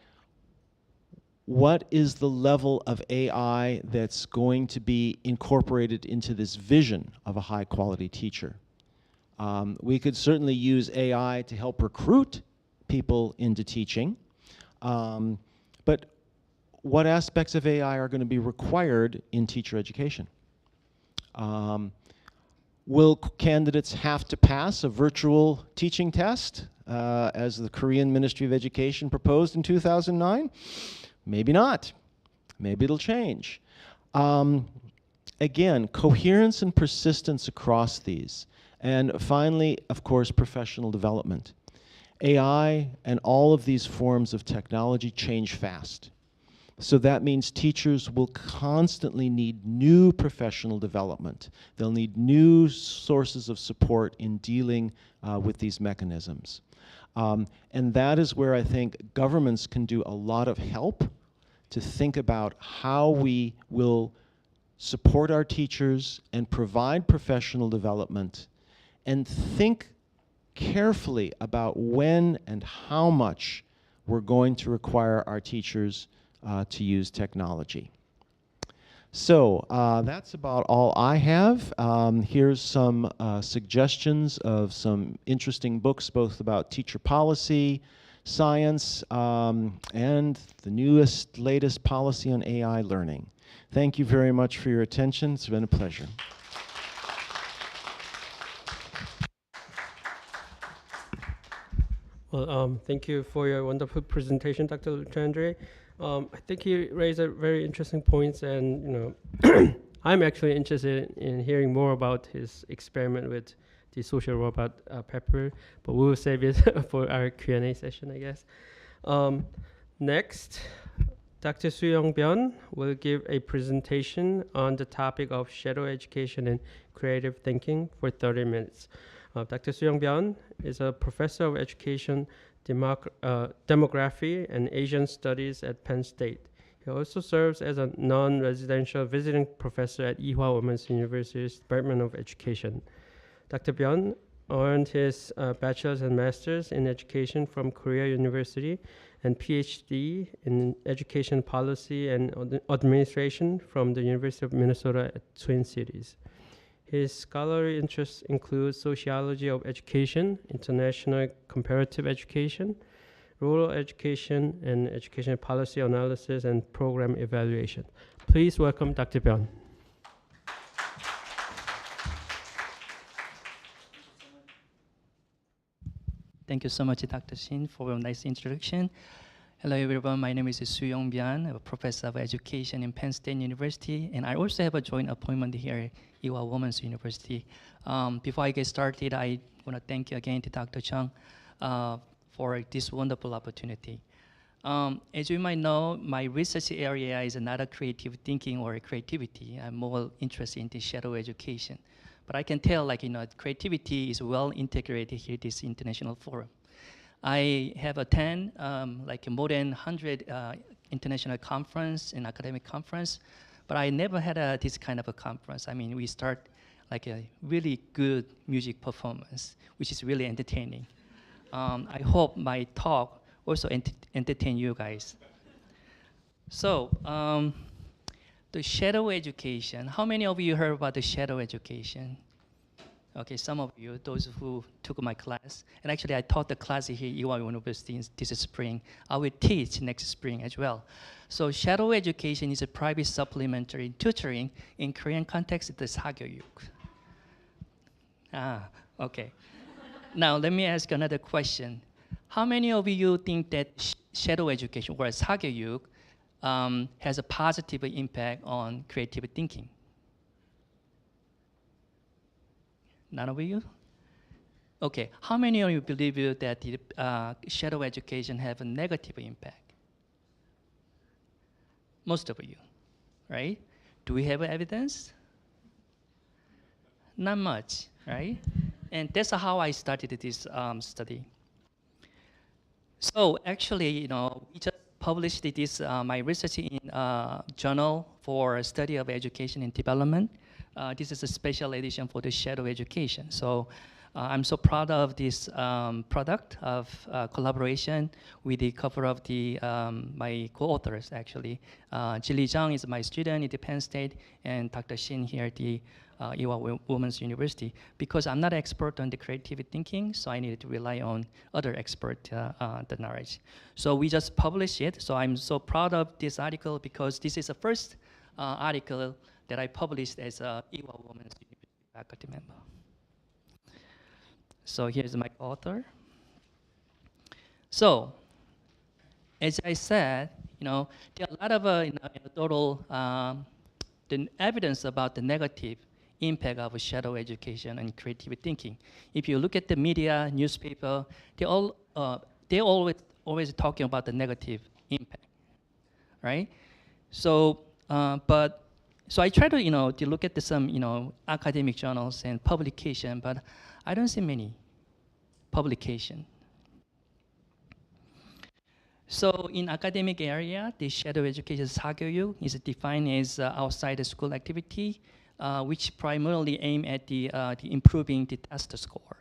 what is the level of AI that's going to be incorporated into this vision of a high-quality teacher. We could certainly use AI to help recruit people into teaching, but what aspects of AI are going to be required in teacher education? Will candidates have to pass a virtual teaching test, as the Korean Ministry of Education proposed in 2009? Maybe not. Maybe it'll change. Again, coherence and persistence across these. And finally, of course, professional development. AI and all of these forms of technology change fast. So that means teachers will constantly need new professional development. They'll need new sources of support in dealing with these mechanisms. And that is where I think governments can do a lot of help to think about how we will support our teachers and provide professional development, and think carefully about when and how much we're going to require our teachers to use technology. So that's about all I have. Here's some suggestions of some interesting books, both about teacher policy, science, and the newest, latest policy on AI learning. Thank you very much for your attention. It's been a pleasure. Well, thank you for your wonderful presentation, Dr. Luchandre. I think he raised a very interesting points, and I'm actually interested in hearing more about his experiment with the social robot Pepper, but we will save it for our Q&A session, I guess. Next, Dr. Soo-young Byun will give a presentation on the topic of shadow education and creative thinking for 30 minutes. Dr. Soo-young Byun is a professor of education, demography, and Asian studies at Penn State. He also serves as a non-residential visiting professor at Ewha Women's University's Department of Education. Dr. Byun earned his bachelor's and master's in education from Korea University and PhD in education policy and administration from the University of Minnesota at Twin Cities. His scholarly interests include sociology of education, international comparative education, rural education, and education policy analysis and program evaluation. Please welcome Dr. Byun. Thank you so much, Dr. Shin, for a nice introduction. Hello, everyone. My name is Soo-young Byun. I'm a professor of education in Penn State University, and I also have a joint appointment here at Ewha Women's University. Before I get started, I want to thank you again to Dr. Chung for this wonderful opportunity. As you might know, my research area is not a creative thinking or creativity. I'm more interested in the shadow education. But I can tell, creativity is well integrated here at this international forum. I have attended more than 100 international conference and academic conference, but I never had this kind of a conference. I mean, we start like a really good music performance, which is really entertaining. I hope my talk also entertain you guys. So, the shadow education. How many of you heard about the shadow education? Okay, some of you, those who took my class, and actually I taught the class here at Ewha University this spring. I will teach next spring as well. So shadow education is a private supplementary tutoring in Korean context. It's 사교육. Okay. Now let me ask another question. How many of you think that shadow education or 사교육 has a positive impact on creative thinking? None of you? Okay. How many of you believe that the, shadow education have a negative impact? Most of you, right? Do we have evidence? Not much, right? And that's how I started this study. So actually, you know, we just published this my research in journal for study of education and development. This is a special edition for the shadow education. So I'm so proud of this product of collaboration with the cover of the my co-authors actually. Jilly Zhang is my student at the Penn State, and Dr. Shin here at the Ewha Women's University. Because I'm not an expert on the creative thinking, so I needed to rely on other expert the knowledge. So we just published it. So I'm so proud of this article because this is the first article that I published as a Ewha Women's University faculty member. So here's my author. So, as I said, you know, there are a lot of total the evidence about the negative impact of shadow education and creative thinking. If you look at the media, newspaper, they always talking about the negative impact, right? So, so I try to to look at some academic journals and publication, but I don't see many publication. So in academic area, the shadow education 사교육 is defined as outside the school activity, which primarily aim at the improving the test score.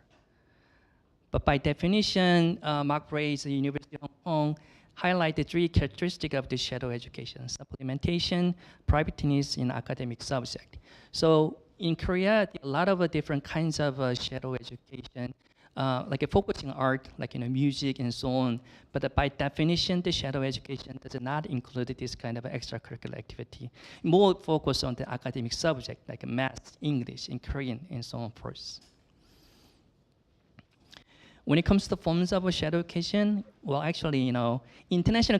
But by definition, Mark Bray's University of Hong Kong highlight the three characteristics of the shadow education: supplementation, privateness in academic subject. So in Korea, a lot of different kinds of shadow education, like a focusing art, like music and so on. But by definition, the shadow education does not include this kind of extracurricular activity. More focus on the academic subject, like math, English, and Korean, and so on first. When it comes to forms of shadow education, well, actually, international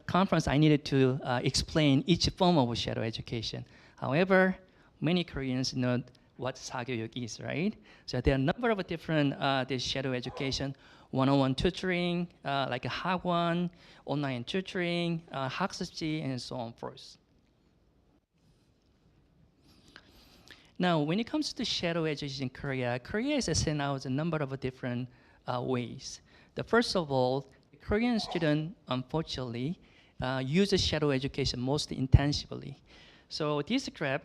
conference, I needed to explain each form of shadow education. However, many Koreans know what 사교육 is, right? So there are a number of different this shadow education, one-on-one tutoring, like a 학원, online tutoring, 학습지, and so on forth. Now, when it comes to shadow education in Korea, Korea is sent out a number of different ways. The first of all, Korean students, unfortunately, use shadow education most intensively. So this graph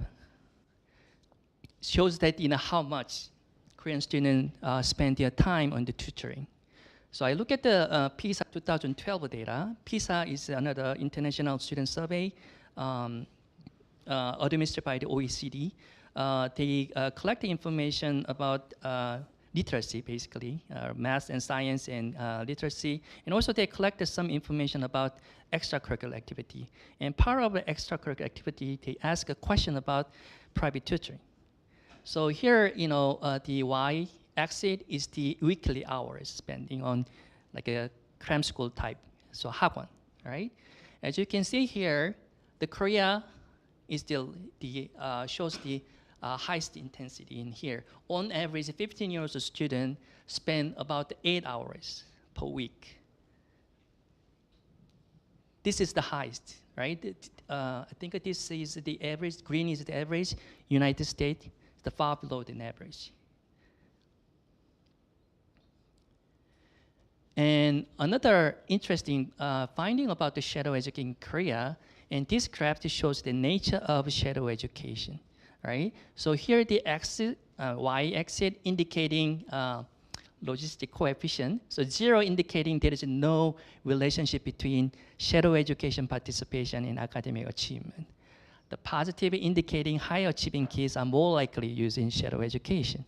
shows that how much Korean students spend their time on the tutoring. So I look at the PISA 2012 data. PISA is another international student survey administered by the OECD. They collect the information about literacy, basically, math and science and literacy. And also they collected some information about extracurricular activity. And part of the extracurricular activity, they ask a question about private tutoring. So here, the y-axis is the weekly hours spending on like a cram school type, so 학원, right? As you can see here, the Korea is still shows the highest intensity in here. On average, 15 years old student spend about 8 hours per week. This is the highest, right? I think this is the average. Green is the average. United States, the far below the average. And another interesting finding about the shadow education in Korea, and this graph shows the nature of shadow education, right? So here the axis, y-axis indicating logistic coefficient. So 0 indicating there is no relationship between shadow education participation and academic achievement. The positive indicating high achieving kids are more likely using shadow education.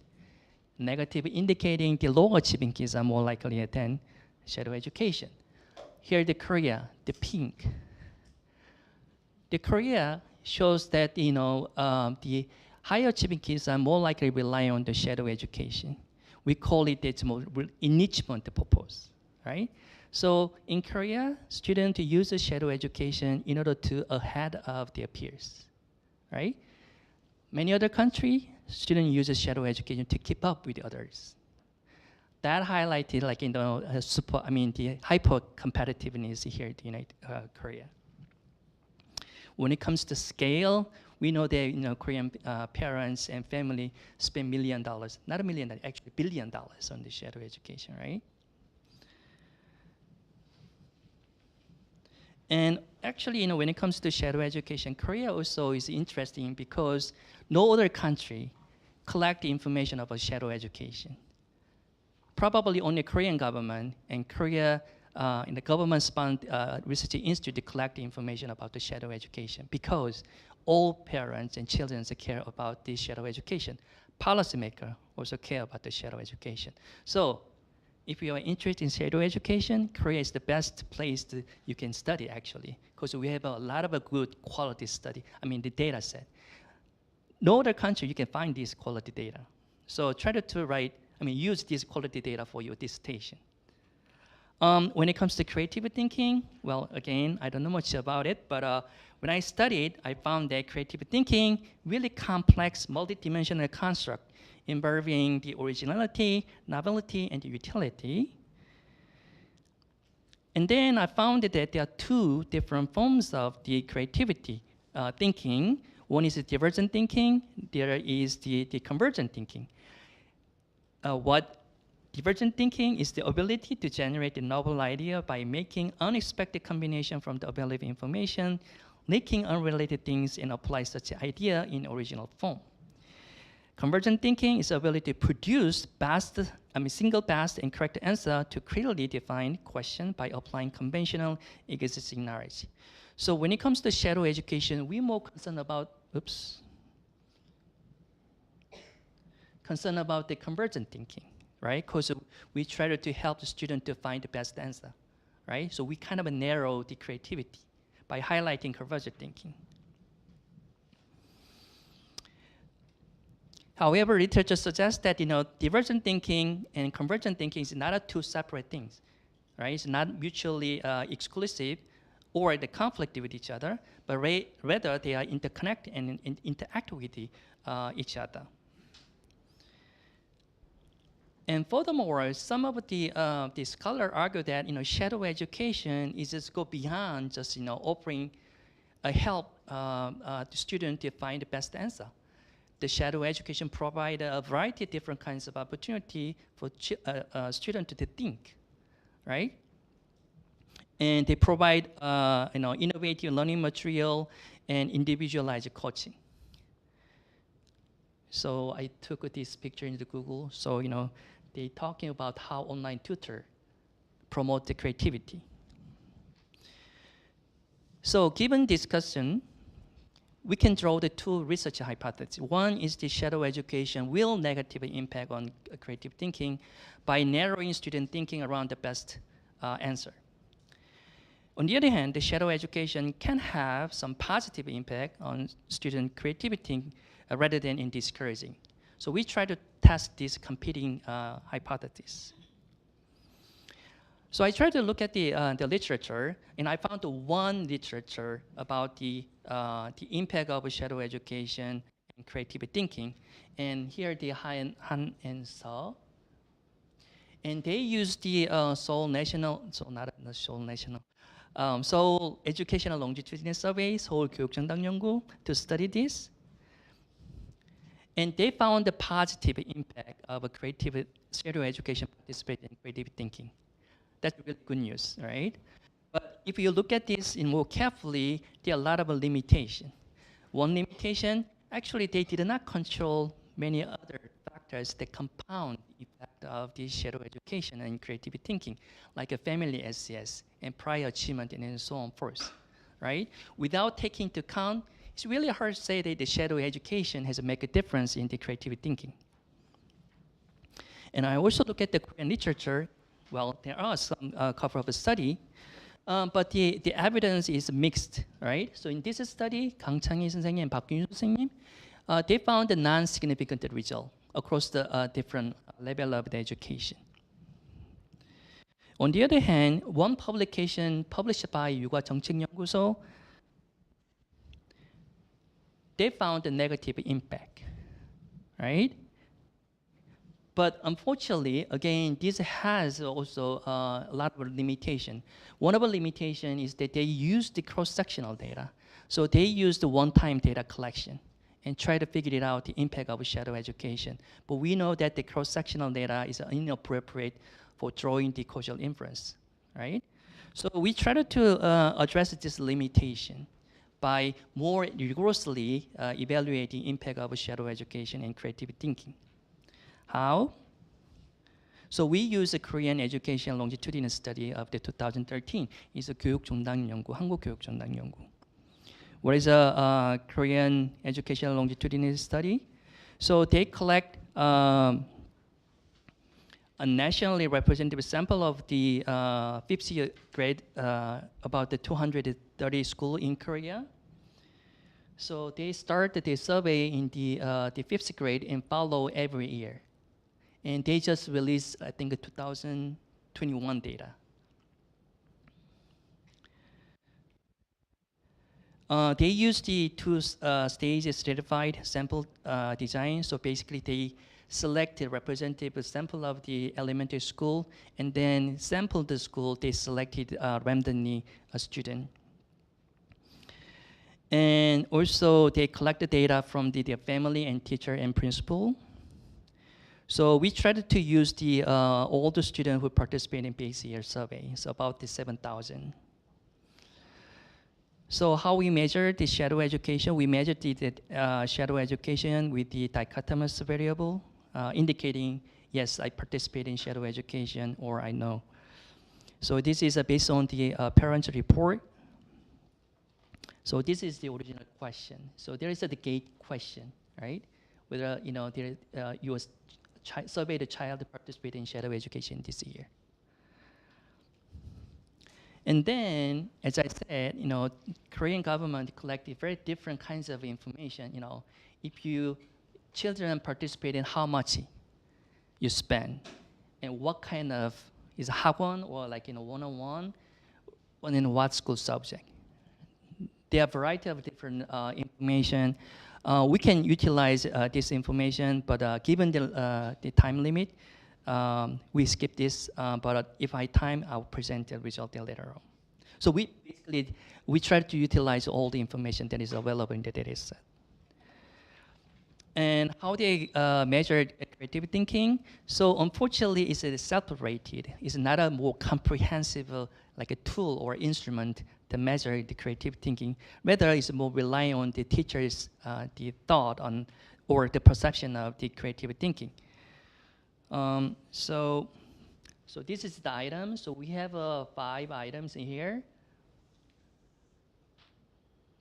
negative indicating the low achieving kids are more likely to attend shadow education. Here the Korea, the pink. The Korea shows that the higher achieving kids are more likely to rely on the shadow education. We call it the more enrichment purpose, right? So in Korea, students use the shadow education in order to ahead of their peers, right? Many other countries, students use the shadow education to keep up with others. That highlighted like the hyper competitiveness here in Korea. When it comes to scale, we know that Korean parents and family spend $1 million, not $1 million, actually $1 billion on the shadow education, right? And actually, when it comes to shadow education, Korea also is interesting because no other country collect the information about shadow education. Probably only Korean government and Korea in the government-sponsored research institute collect the information about the shadow education because all parents and children care about the shadow education. Policymakers also care about the shadow education. So if you are interested in shadow education, Korea is the best place you can study actually, because we have a lot of a good quality study, the data set. No other country you can find this quality data. So try to use this quality data for your dissertation. When it comes to creative thinking, well, again, I don't know much about it, but when I studied, I found that creative thinking really complex, multidimensional construct involving the originality, novelty, and the utility. And then I found that there are two different forms of the creativity thinking. One is the divergent thinking, the other is the convergent thinking. What divergent thinking is the ability to generate a novel idea by making unexpected combination from the available information, linking unrelated things and apply such an idea in original form. Convergent thinking is the ability to produce single best and correct answer to clearly define question by applying conventional existing knowledge. So when it comes to shadow education, we're more concerned about, the convergent thinking, right? Because we try to help the student to find the best answer, right? So we kind of narrow the creativity by highlighting convergent thinking. However, literature suggests that divergent thinking and convergent thinking is not two separate things, right? It's not mutually exclusive or they conflict with each other, but rather they are interconnected and interact with each other. And furthermore, some of the scholars argue that shadow education is just go beyond just offering a help to students to find the best answer. The shadow education provide a variety of different kinds of opportunity for students to think, right? And they provide innovative learning material and individualized coaching. So I took this picture into Google. So they're talking about how online tutor promote the creativity. So given discussion, we can draw the two research hypotheses. One is the shadow education will negatively impact on creative thinking by narrowing student thinking around the best answer. On the other hand, the shadow education can have some positive impact on student creativity rather than in discouraging. So we try to test these competing hypotheses. So I tried to look at the literature, and I found one literature about the impact of shadow education and creative thinking. And here the Han and Seo. And they use the Seoul Educational Longitudinal Survey, 서울 교육전당연구, to study this. And they found the positive impact of a creative shadow education participating in creative thinking. That's really good news, right? But if you look at this more carefully, there are a lot of limitations. One limitation, actually, they did not control many other factors that compound the effect of this shadow education and creative thinking, like a family SCS and prior achievement and so on forth, right? Without taking into account, it's really hard to say that the shadow education has to make a difference in the creative thinking. And I also look at the Korean literature. Well, there are some couple of study, but the evidence is mixed, right? So in this study, 강창희 선생님 and 박균 선생님, they found a non-significant result across the different level of the education. On the other hand, one publication published by 육아 정책 연구소, they found a negative impact, right? But unfortunately, again, this has also a lot of limitation. One of the limitation is that they use the cross-sectional data. So they use the one-time data collection and try to figure it out the impact of shadow education. But we know that the cross-sectional data is inappropriate for drawing the causal inference, right? So we try to address this limitation by more rigorously evaluating impact of shadow education and creative thinking. How? So we use a Korean education longitudinal study of the 2013. It's a 교육 종당 연구, 한국 교육 종당 연구. What is a Korean education longitudinal study? So they collect a nationally representative sample of the fifth grade, about the 230 schools in Korea. So they started the survey in the fifth grade and follow every year. And they just released, I think, 2021 data. They use the two-stage stratified sample design. So basically, they select a representative sample of the elementary school, and then sample the school. They selected randomly a student. And also, they collect the data from their family and teacher and principal. So we tried to use the all the students who participate in base year survey. So about the 7,000. So how we measure the shadow education? We measured the shadow education with the dichotomous variable, indicating, yes, I participate in shadow education, or I know. So this is based on the parents' report. So this is the original question. So there is the gate question, right? Whether you survey the child participating in shadow education this year. And then, as I said, Korean government collected very different kinds of information. If children participate in how much you spend, and what kind of is 학원 or like one-on-one, and in what school subject. There are a variety of different information. We can utilize this information, but given the time limit, we skip this. But if I time, I'll present the result later on. So we try to utilize all the information that is available in the data set. And how they measure creative thinking? So unfortunately, it's separated. It's not a more comprehensive like a tool or instrument to measure the creative thinking. Rather, it's more relying on the teacher's the thought on or the perception of the creative thinking. So this is the item. So we have 5 items in here.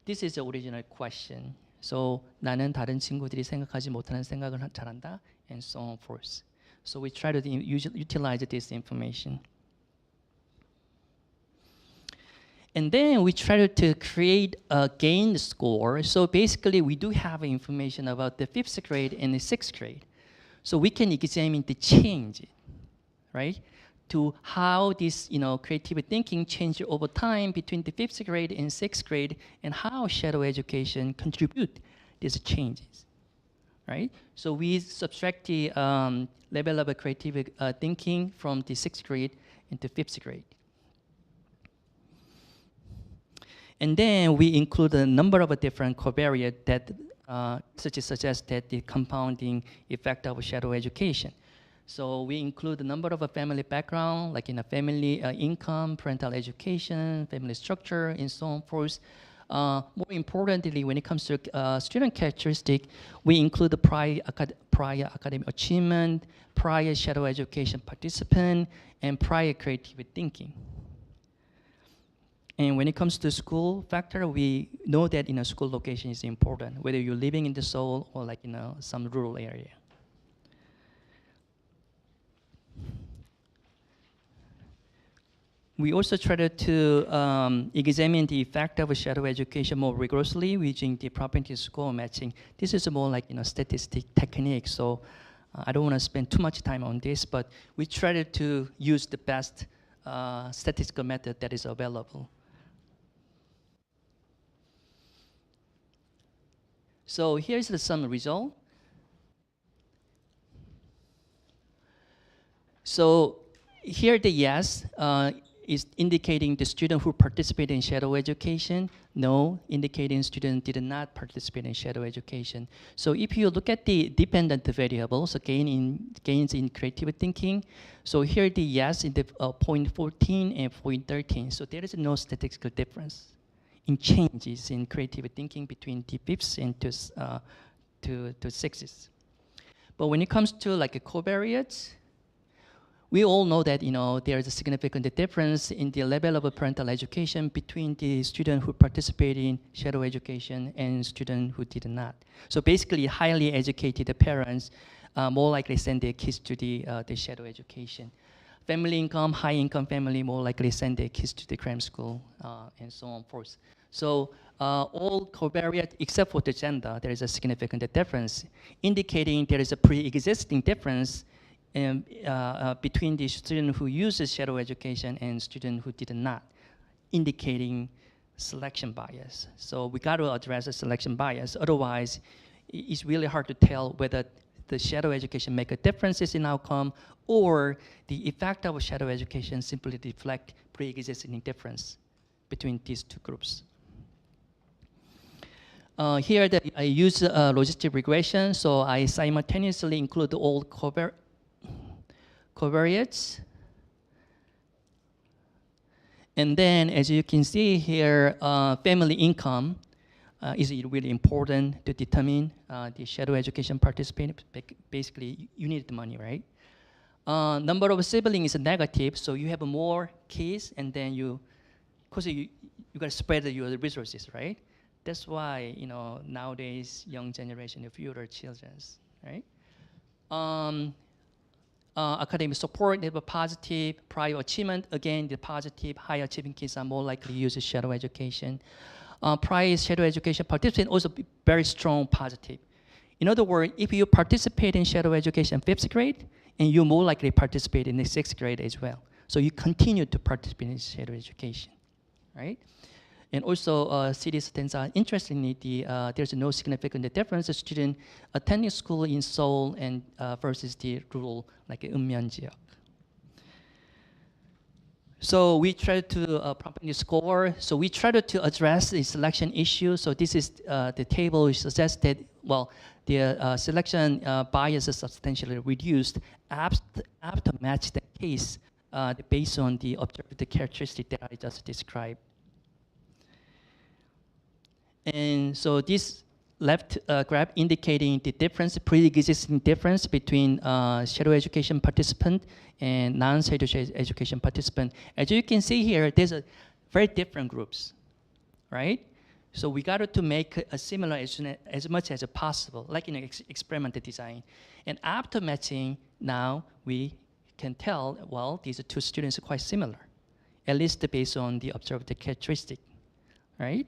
This is the original question. So 나는 다른 친구들이 생각하지 못하는 생각을 잘한다, and so on forth. So we try to utilize this information. And then we try to create a gain score. So basically, we do have information about the 5th grade and the 6th grade. So we can examine the change, right? To how this creative thinking changed over time between the 5th grade and 6th grade, and how shadow education contribute these changes, right? So we subtract the level of creative thinking from the 6th grade into 5th grade. And then we include a number of different covariates that suggest that the compounding effect of shadow education. So we include a number of family background, like in a family income, parental education, family structure, and so on forth. More importantly, when it comes to student characteristic, we include the prior academic achievement, prior shadow education participant, and prior creative thinking. And when it comes to school factor, we know that school location is important, whether you're living in the Seoul or like some rural area. We also tried to examine the effect of shadow education more rigorously using the probability score matching. This is more like statistic technique, so I don't want to spend too much time on this, but we tried to use the best statistical method that is available. So here's the sum result. So here the yes is indicating the student who participated in shadow education, no indicating student did not participate in shadow education. So if you look at the dependent variables, so gains in creative thinking, so here the yes in the point 14 and point 13, so there is no statistical difference in changes in creative thinking between the fifths and to sixths. But when it comes to like a covariates, we all know that there is a significant difference in the level of parental education between the student who participated in shadow education and student who did not. So basically, highly educated parents more likely send their kids to the shadow education. Family income, high income family more likely send their kids to the cram school and so on forth. So all covariates except for the gender, there is a significant difference, indicating there is a pre-existing difference between the student who uses shadow education and student who did not, indicating selection bias. So we got to address the selection bias. Otherwise, it's really hard to tell whether the shadow education make a differences in outcome or the effect of shadow education simply reflect pre-existing difference between these two groups. Here I use logistic regression, so I simultaneously include all covariates. And then, as you can see here, family income is really important to determine the shadow education participant. Basically, you need the money, right? Number of siblings is negative, so you have more kids, and then because you got to spread your resources, right? That's why nowadays young generation have fewer children, right? Academic support, they have a positive. Prior achievement, again, the positive. High achieving kids are more likely to use shadow education. Prior shadow education participant also very strong positive. In other words, if you participate in shadow education 5th grade, and you more likely participate in the 6th grade as well. So you continue to participate in shadow education, right? And also, cities turns out, interestingly, there's no significant difference. The student attending school in Seoul and versus the rural, like Eunmyeon ji역. So we try to properly score. So we try to address the selection issue. So this is the table which suggests that, well, the selection bias is substantially reduced after match the case based on the observed characteristic that I just described. And so this left graph indicating the difference, pre-existing difference between shadow education participant and non-shadow education participant. As you can see here, there's a very different groups, right? So we got to make a similar as much as possible, like in experimental design. And after matching, now we can tell, well, these two students are quite similar, at least based on the observed characteristic, right?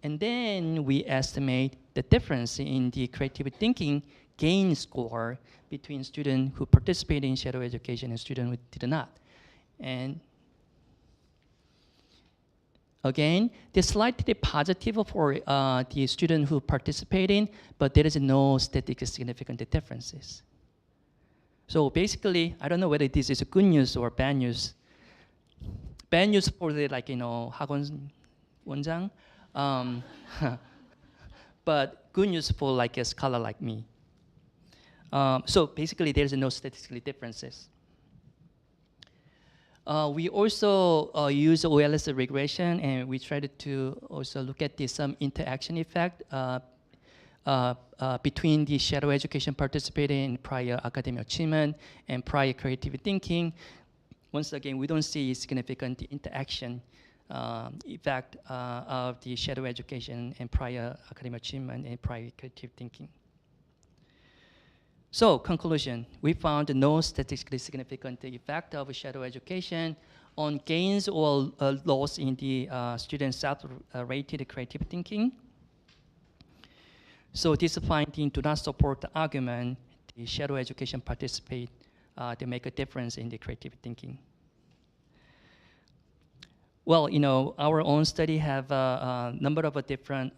And then we estimate the difference in the creative thinking gain score between students who participate in shadow education and students who did not. And again, they're slightly positive for the student who participate in, but there is no statistically significant differences. So basically, I don't know whether this is good news or bad news. Bad news for the 학원 원장. But good news for like a scholar like me. So basically, there's no statistical differences. We also use OLS regression, and we tried to also look at some interaction effect between the shadow education participating in prior academic achievement and prior creative thinking. Once again, we don't see significant interaction effect of the shadow education and prior academic achievement and prior creative thinking. So conclusion, we found no statistically significant effect of shadow education on gains or loss in the student self-rated creative thinking. So this finding do not support the argument the shadow education participate to make a difference in the creative thinking. Well, you know, our own study have a number of different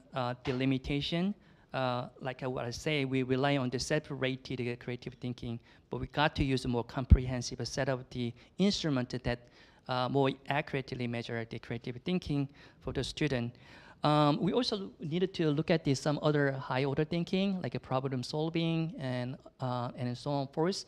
delimitation. Like what I say, we rely on the self-rated creative thinking, but we got to use a more comprehensive set of the instrument that more accurately measure the creative thinking for the student. We also needed to look at some other high order thinking, like a problem solving and so on forth.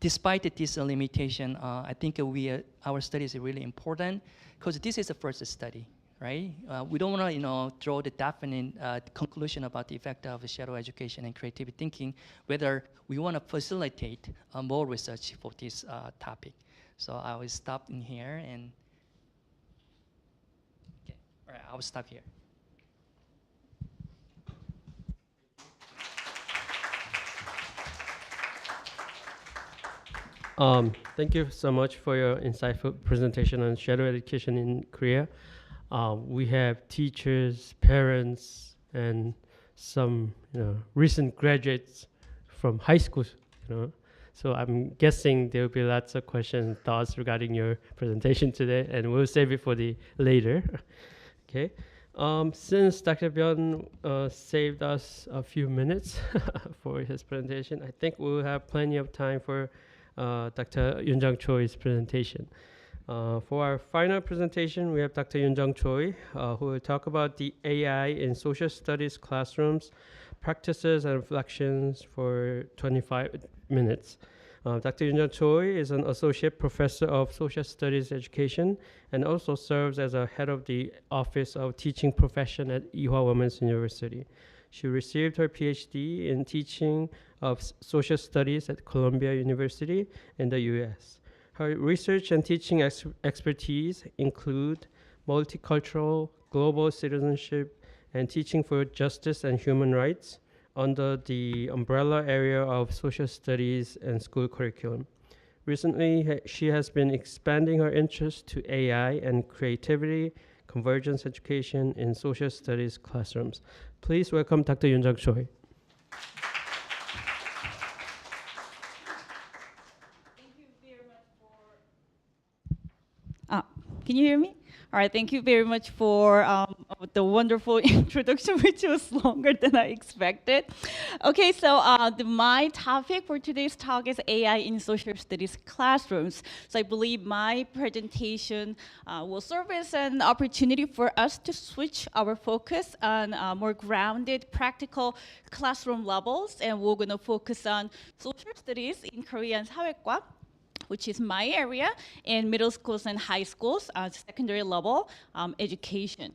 Despite this limitation, I think our study is really important because this is the first study, right? We don't want to, draw the definite conclusion about the effect of shadow education and creative thinking. Whether we want to facilitate more research for this topic. So I will stop in here and. Okay, all right, I will stop here. Thank you so much for your insightful presentation on shadow education in Korea. We have teachers, parents, and some recent graduates from high schools. So I'm guessing there will be lots of questions and thoughts regarding your presentation today, and we'll save it for the later. Okay. Since Dr. Byun saved us a few minutes for his presentation, I think we'll have plenty of time for Dr. Yoonjung Choi's presentation. For our final presentation, we have Dr. Yoonjung Choi, who will talk about the AI in social studies classrooms, practices and reflections for 25 minutes. Dr. Yoonjung Choi is an associate professor of social studies education and also serves as a head of the Office of Teaching Profession at Ewha Women's University. She received her PhD in teaching of social studies at Columbia University in the US. Her research and teaching expertise include multicultural, global citizenship, and teaching for justice and human rights under the umbrella area of social studies and school curriculum. Recently, she has been expanding her interest to AI and creativity, convergence education in social studies classrooms. Please welcome Dr. Yoonjung Choi. Can you hear me? All right, thank you very much for the wonderful introduction, which was longer than I expected. Okay, so my topic for today's talk is AI in social studies classrooms. So I believe my presentation will serve as an opportunity for us to switch our focus on more grounded, practical classroom levels, and we're gonna focus on social studies in Korean 사회과, which is my area, in middle schools and high schools, secondary level education.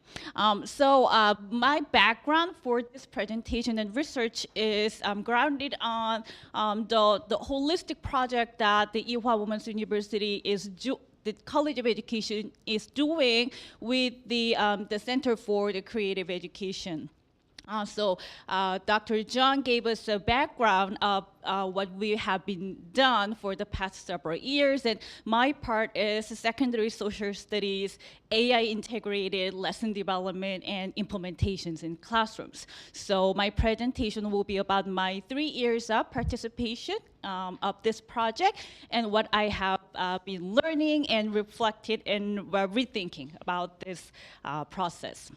So my background for this presentation and research is grounded on the holistic project that the Ewha Women's University the College of Education is doing with the Center for the Creative Education. So Dr. John gave us a background of what we have been done for the past several years, and my part is secondary social studies, AI integrated lesson development and implementations in classrooms. So my presentation will be about my 3 years of participation of this project and what I have been learning and reflected and rethinking about this process.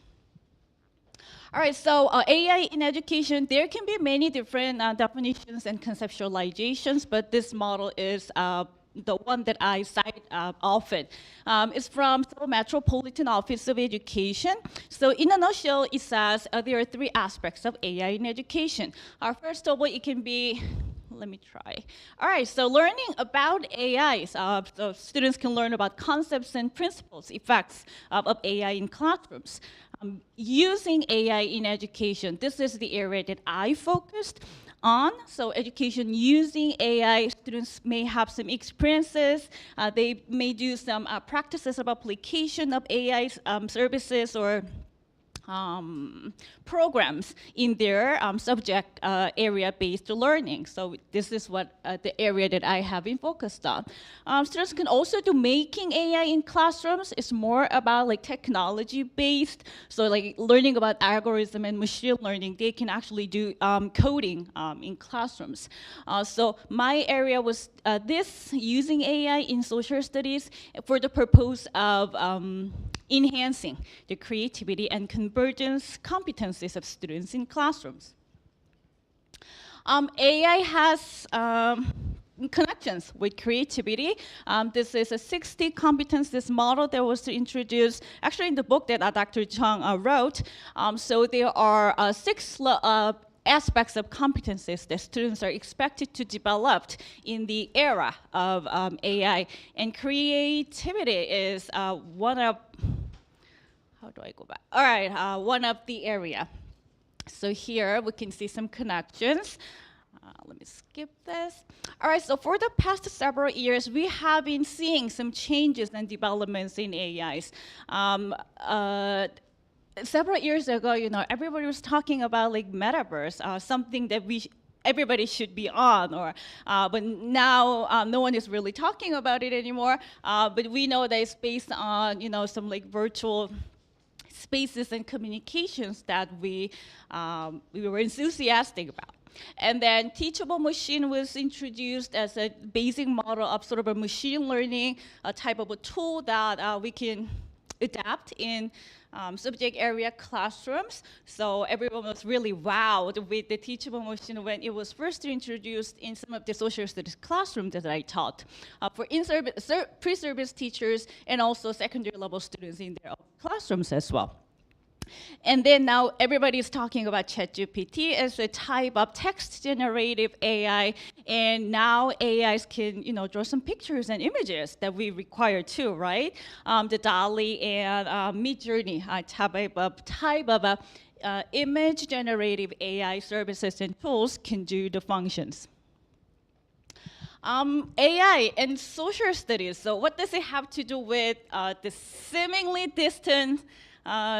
All right, so AI in education, there can be many different definitions and conceptualizations, but this model is the one that I cite often. It's from the Metropolitan Office of Education. So in a nutshell, it says there are 3 aspects of AI in education. First of all, it can be let me try. All right, so learning about AI. So students can learn about concepts and principles, effects of AI in classrooms. Using AI in education, this is the area that I focused on. So education using AI, students may have some experiences. They may do some practices of application of AI services or programs in their subject area-based learning. So this is what the area that I have been focused on. Students can also do making AI in classrooms. It's more about like technology-based. So like learning about algorithm and machine learning, they can actually do coding in classrooms. So my area was this, using AI in social studies for the purpose of enhancing the creativity and convergence competencies of students in classrooms. AI has connections with creativity. This is a 60 competencies model that was introduced actually in the book that Dr. Chung wrote. So there are 6 aspects of competencies that students are expected to develop in the era of AI. And creativity is one of, how do I go back? All right, one of the area. So here we can see some connections. Let me skip this. All right, so for the past several years, we have been seeing some changes and developments in AIs. Several years ago, you know, everybody was talking about like metaverse, something that everybody should be on, or but now no one is really talking about it anymore. But we know that it's based on, you know, some like virtual spaces and communications that we were enthusiastic about. And then teachable machine was introduced as a basic model of sort of a machine learning, a type of a tool that we can adapt in subject area classrooms. So everyone was really wowed with the teachable machine when it was first introduced in some of the social studies classrooms that I taught for pre-service teachers and also secondary level students in their classrooms as well. And then now everybody's talking about ChatGPT as a type of text generative AI, and now AIs can, you know, draw some pictures and images that we require too, right? The DALL-E and Midjourney type of image generative AI services and tools can do the functions. AI and social studies. So what does it have to do with the seemingly distant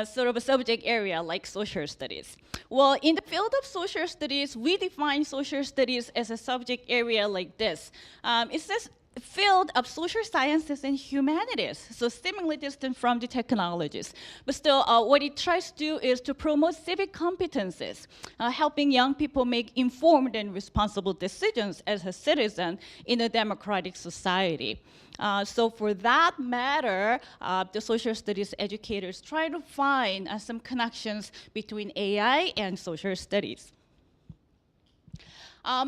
sort of a subject area like social studies? Well, in the field of social studies, we define social studies as a subject area like this. It's this field of social sciences and humanities, so seemingly distant from the technologies. But still, what it tries to do is to promote civic competencies, helping young people make informed and responsible decisions as a citizen in a democratic society. So for that matter, the social studies educators try to find some connections between AI and social studies.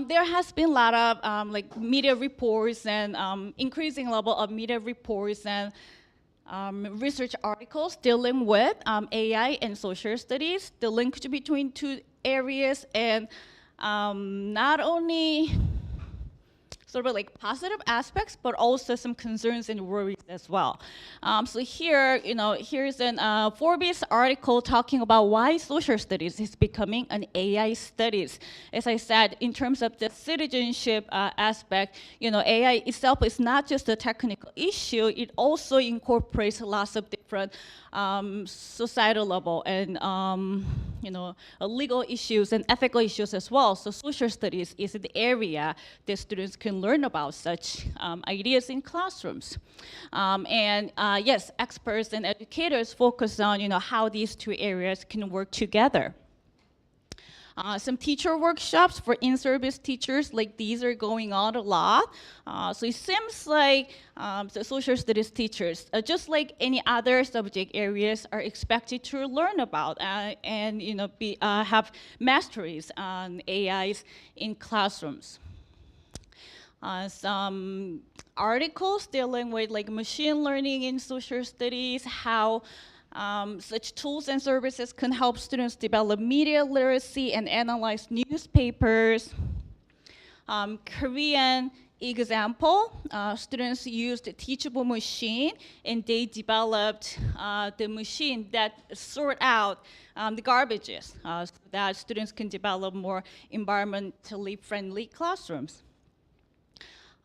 There has been a lot of like media reports and increasing level of media reports and research articles dealing with AI and social studies, the link between two areas, and not only sort of like positive aspects, but also some concerns and worries as well. So here, you know, here's an Forbes article talking about why social studies is becoming an AI studies. As I said, in terms of the citizenship aspect, you know, AI itself is not just a technical issue, it also incorporates lots of different societal level and you know, legal issues and ethical issues as well. So social studies is the area that students can learn about such ideas in classrooms. And yes, experts and educators focus on, you know, how these two areas can work together. Some teacher workshops for in-service teachers like these are going on a lot. So it seems like the social studies teachers, just like any other subject areas, are expected to learn about and, you know, have masteries on AIs in classrooms. Some articles dealing with like machine learning in social studies, how such tools and services can help students develop media literacy and analyze newspapers. Korean example, students used a teachable machine and they developed the machine that sort out the garbages so that students can develop more environmentally friendly classrooms.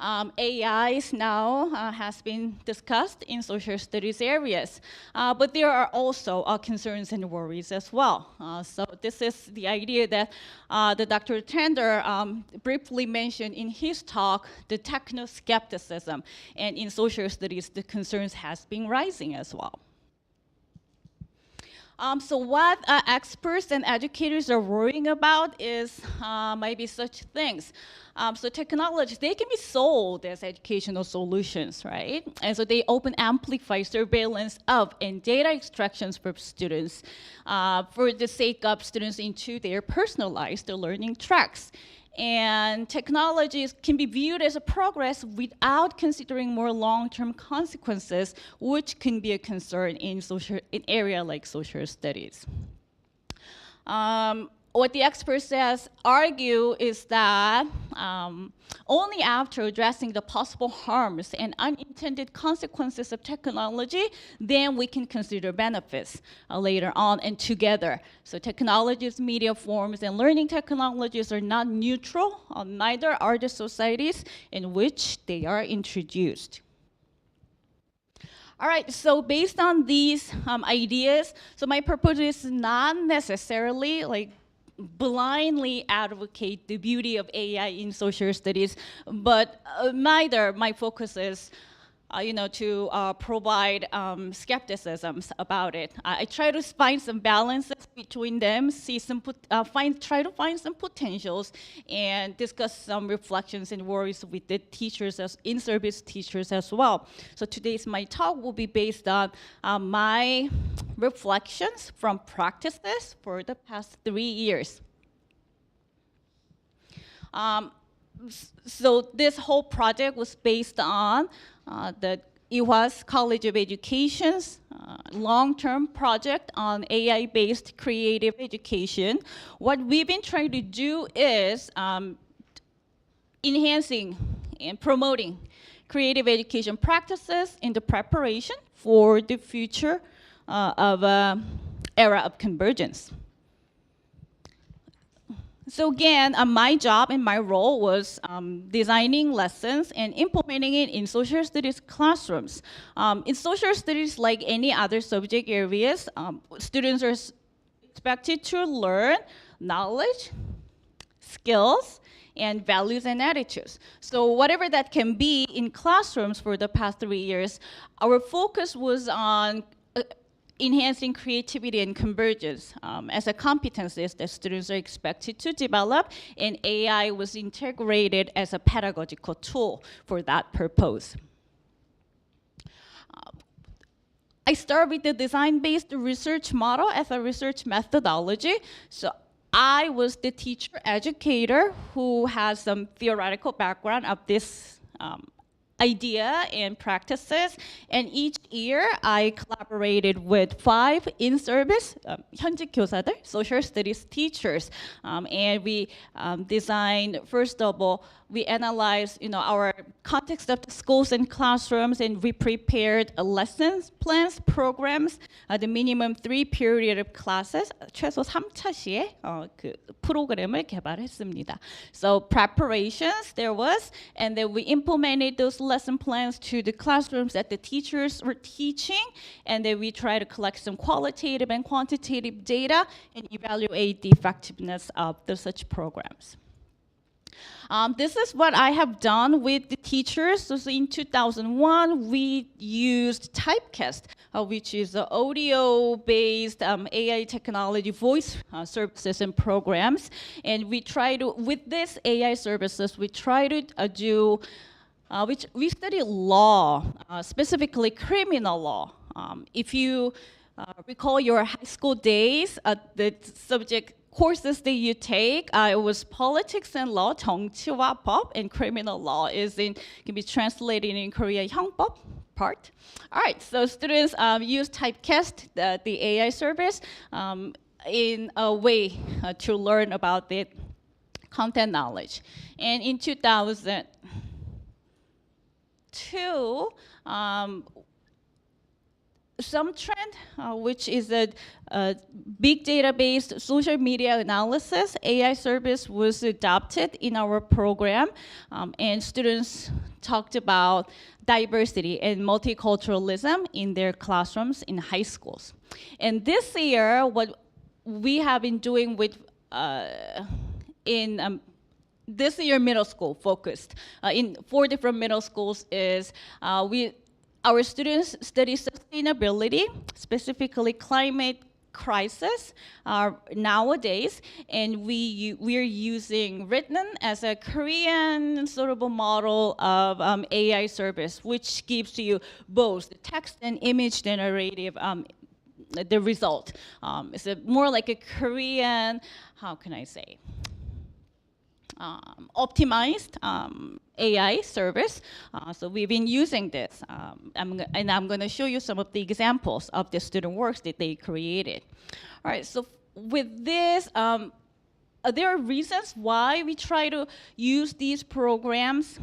AIs now has been discussed in social studies areas, but there are also concerns and worries as well. So this is the idea that the Dr. Tender briefly mentioned in his talk, the techno-skepticism, and in social studies, the concerns has been rising as well. So what experts and educators are worrying about is maybe such things. So technologies, they can be sold as educational solutions, right? And so they open amplify surveillance of and data extractions for students for the sake of students into their personalized learning tracks. And technologies can be viewed as a progress without considering more long-term consequences, which can be a concern in area like social studies. What the expert says argue is that only after addressing the possible harms and unintended consequences of technology, then we can consider benefits later on and together. So technologies, media forms, and learning technologies are not neutral, neither are the societies in which they are introduced. All right, so based on these ideas, so my purpose is not necessarily like blindly advocate the beauty of AI in social studies, but neither my focus is to provide skepticisms about it. I try to find some balances between them, see some try to find some potentials, and discuss some reflections and worries with the teachers, as in-service teachers as well. So today's my talk will be based on my reflections from practices for the past 3 years. So this whole project was based on the IHWA's College of Education's long-term project on AI-based creative education. What we've been trying to do is enhancing and promoting creative education practices in the preparation for the future of era of convergence. So again, my job and my role was designing lessons and implementing it in social studies classrooms. In social studies, like any other subject areas, students are expected to learn knowledge, skills, and values and attitudes. So whatever that can be in classrooms for the past 3 years, our focus was on enhancing creativity and convergence as a competencies that students are expected to develop, and AI was integrated as a pedagogical tool for that purpose. I start with the design-based research model as a research methodology. So I was the teacher educator who has some theoretical background of this idea and practices, and each year I collaborated with 5 in-service 현직 교사들, social studies teachers, and we designed, first of all, we analyzed our context of the schools and classrooms, and we prepared lessons, plans, programs, the minimum 3 period of classes, 최소 3차시에 그 프로그램을 개발했습니다. So preparations there was, and then we implemented those lesson plans to the classrooms that the teachers were teaching, and then we try to collect some qualitative and quantitative data and evaluate the effectiveness of such programs. This is what I have done with the teachers. So in 2001, we used Typecast, which is an audio-based AI technology voice services and programs. And we try to, with this AI services, we try to do, we study law, specifically criminal law. If you recall your high school days, the subject courses that you take, it was politics and law, 정치와 법, and criminal law can be translated in Korea, 형법 part. All right, so students use Typecast, the AI service, in a way to learn about the content knowledge. And in 2002, some trend, which is a big data-based social media analysis AI service, was adopted in our program, and students talked about diversity and multiculturalism in their classrooms in high schools. And this year, what we have been doing with this year middle school focused in 4 different middle schools is our students study sustainability, specifically climate crisis nowadays, and we're using written as a Korean sort of a model of AI service, which gives you both the text and image generative the result. It's more like a Korean, how can I say, optimized AI service. So we've been using this. I'm going to show you some of the examples of the student works that they created. All right, so with this, there are reasons why we try to use these programs.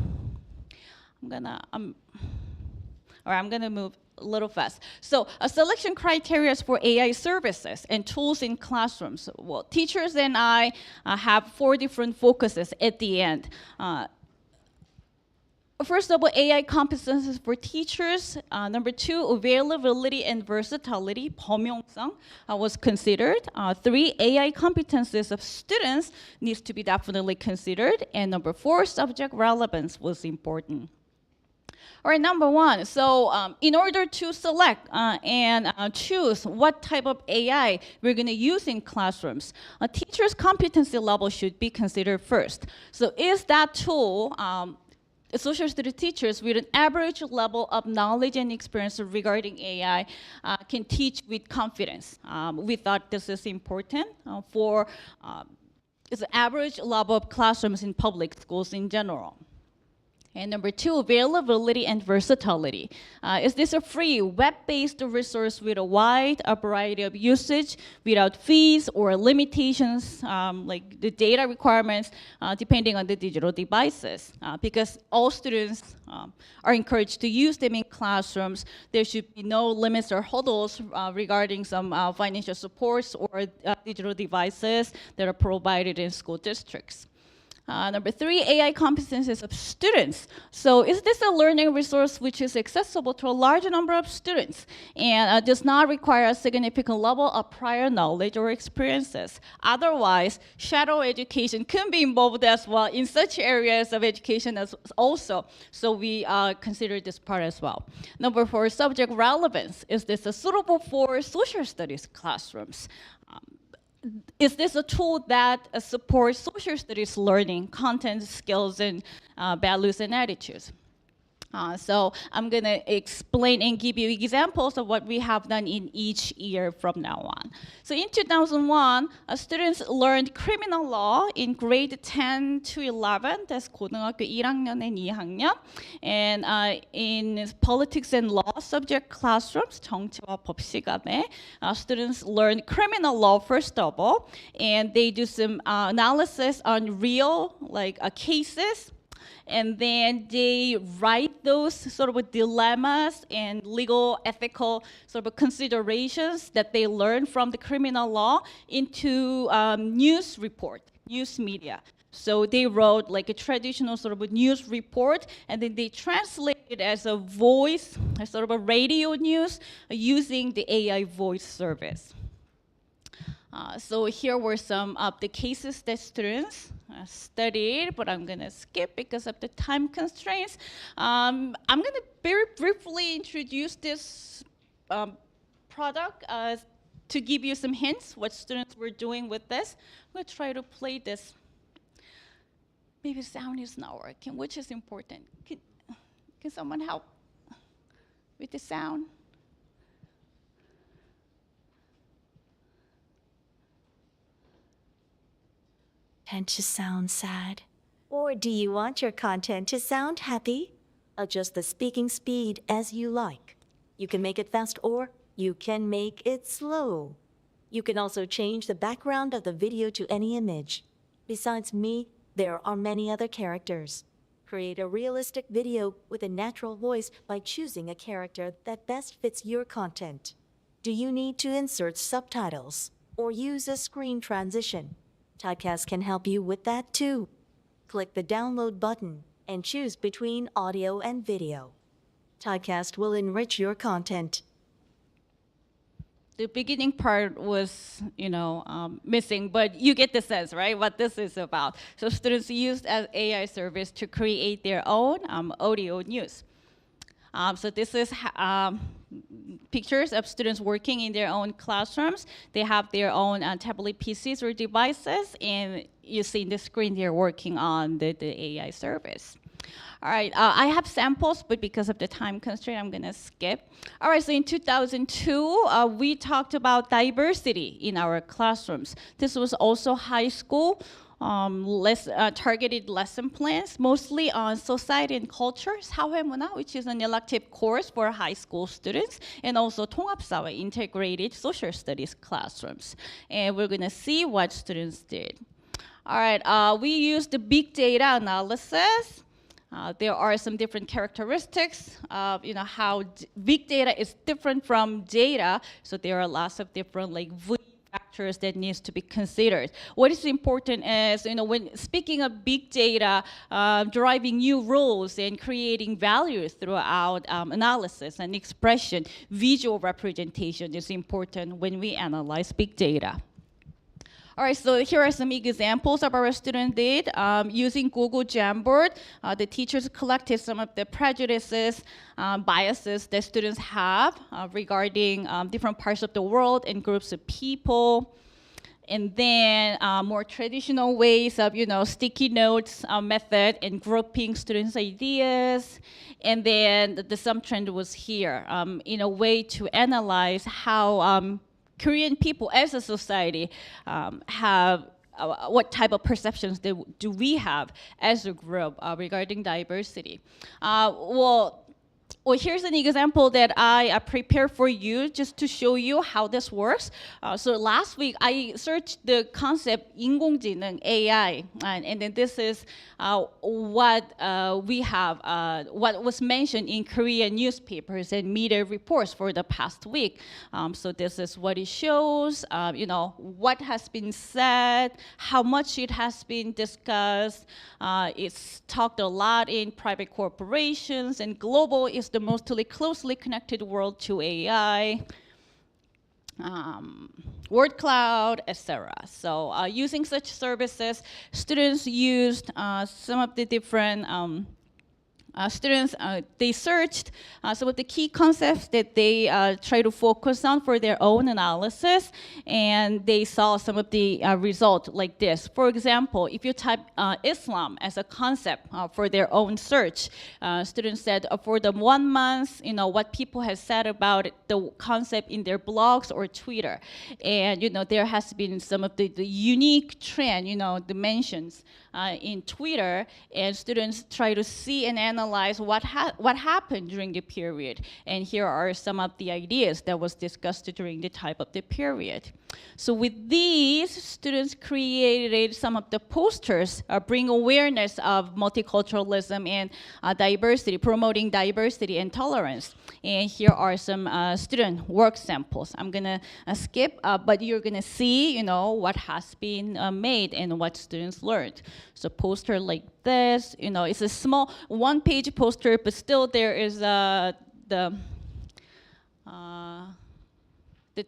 I'm gonna move a little fast. So selection criteria for AI services and tools in classrooms. Well, teachers and I have 4 different focuses at the end. First of all, AI competencies for teachers. Number 2, availability and versatility, 범용성, was considered. 3, AI competencies of students needs to be definitely considered. And number 4, subject relevance was important. All right, number 1, so in order to select and choose what type of AI we're going to use in classrooms, a teacher's competency level should be considered first. So is that tool, social studies teachers with an average level of knowledge and experience regarding AI can teach with confidence? We thought this is important for the average level of classrooms in public schools in general. And number 2, availability and versatility. Is this a free web-based resource with a wide variety of usage without fees or limitations like the data requirements depending on the digital devices? Because all students are encouraged to use them in classrooms, there should be no limits or hurdles regarding some financial supports or digital devices that are provided in school districts. Number 3, AI competencies of students. So is this a learning resource which is accessible to a large number of students and does not require a significant level of prior knowledge or experiences? Otherwise, shadow education can be involved as well in such areas of education as also. So we consider this part as well. Number 4, subject relevance. Is this suitable for social studies classrooms? Is this a tool that supports social studies learning, content, skills, and values and attitudes? So I'm going to explain and give you examples of what we have done in each year from now on. So in 2001, students learned criminal law in grade 10 to 11. That's 고등학교 1학년 and 2학년. And in politics and law subject classrooms, 정치와 법 시간에, students learn criminal law first of all. And they do some analysis on real cases. And then they write those sort of dilemmas and legal, ethical sort of considerations that they learn from the criminal law into news report, news media. So they wrote like a traditional sort of a news report, and then they translate it as a voice, a sort of a radio news using the AI voice service. So here were some of the cases that students studied, but I'm going to skip because of the time constraints. I'm going to very briefly introduce this product to give you some hints what students were doing with this. I'm going to try to play this. Maybe sound is not working, which is important. Can someone help with the sound? Content to sound sad? Or do you want your content to sound happy? Adjust the speaking speed as you like. You can make it fast or you can make it slow. You can also change the background of the video to any image. Besides me, there are many other characters. Create a realistic video with a natural voice by choosing a character that best fits your content. Do you need to insert subtitles or use a screen transition? Typecast can help you with that too. Click the download button and choose between audio and video. Typecast will enrich your content. The beginning part was, missing, but you get the sense, right? What this is about. So students used as AI service to create their own audio news. So this is pictures of students working in their own classrooms. They have their own tablet PCs or devices, and you see in the screen they're working on the AI service. All right, I have samples, but because of the time constraint, I'm gonna skip. All right, so in 2002, we talked about diversity in our classrooms. This was also high school, targeted lesson plans, mostly on society and culture, 사회문화, which is an elective course for high school students, and also 통합사회, integrated social studies classrooms. And we're gonna see what students did. All right, we used the big data analysis. There are some different characteristics of how big data is different from data. So there are lots of different factors that needs to be considered. What is important is, when speaking of big data, deriving new rules and creating values throughout analysis and expression, visual representation is important when we analyze big data. All right, so here are some examples of our student did. Using Google Jamboard, the teachers collected some of the prejudices, biases that students have regarding different parts of the world and groups of people. And then more traditional ways of, sticky notes method and grouping students' ideas. And then the sum trend was here in a way to analyze how Korean people as a society have what type of perceptions do we have as a group regarding diversity. Well, here's an example that I prepared for you just to show you how this works. So last week, I searched the concept 인공지능, AI, and then this is what we have, what was mentioned in Korean newspapers and media reports for the past week. So this is what it shows, what has been said, how much it has been discussed. It's talked a lot in private corporations, and global is the most closely connected world to AI, word cloud, etc. So using such services, students used some of the different they searched some of the key concepts that they try to focus on for their own analysis, and they saw some of the results like this. For example, if you type Islam as a concept for their own search, students said for the 1 month, what people have said about the concept in their blogs or Twitter. And, there has been some of the unique trend, dimensions in Twitter, and students try to see and analyze what happened during the period. And here are some of the ideas that was discussed during the type of the period. So with these, students created some of the posters bring awareness of multiculturalism and diversity, promoting diversity and tolerance. And here are some student work samples. I'm gonna skip, but you're gonna see, what has been made and what students learned. So poster like this, it's a small one-page poster, but still there is the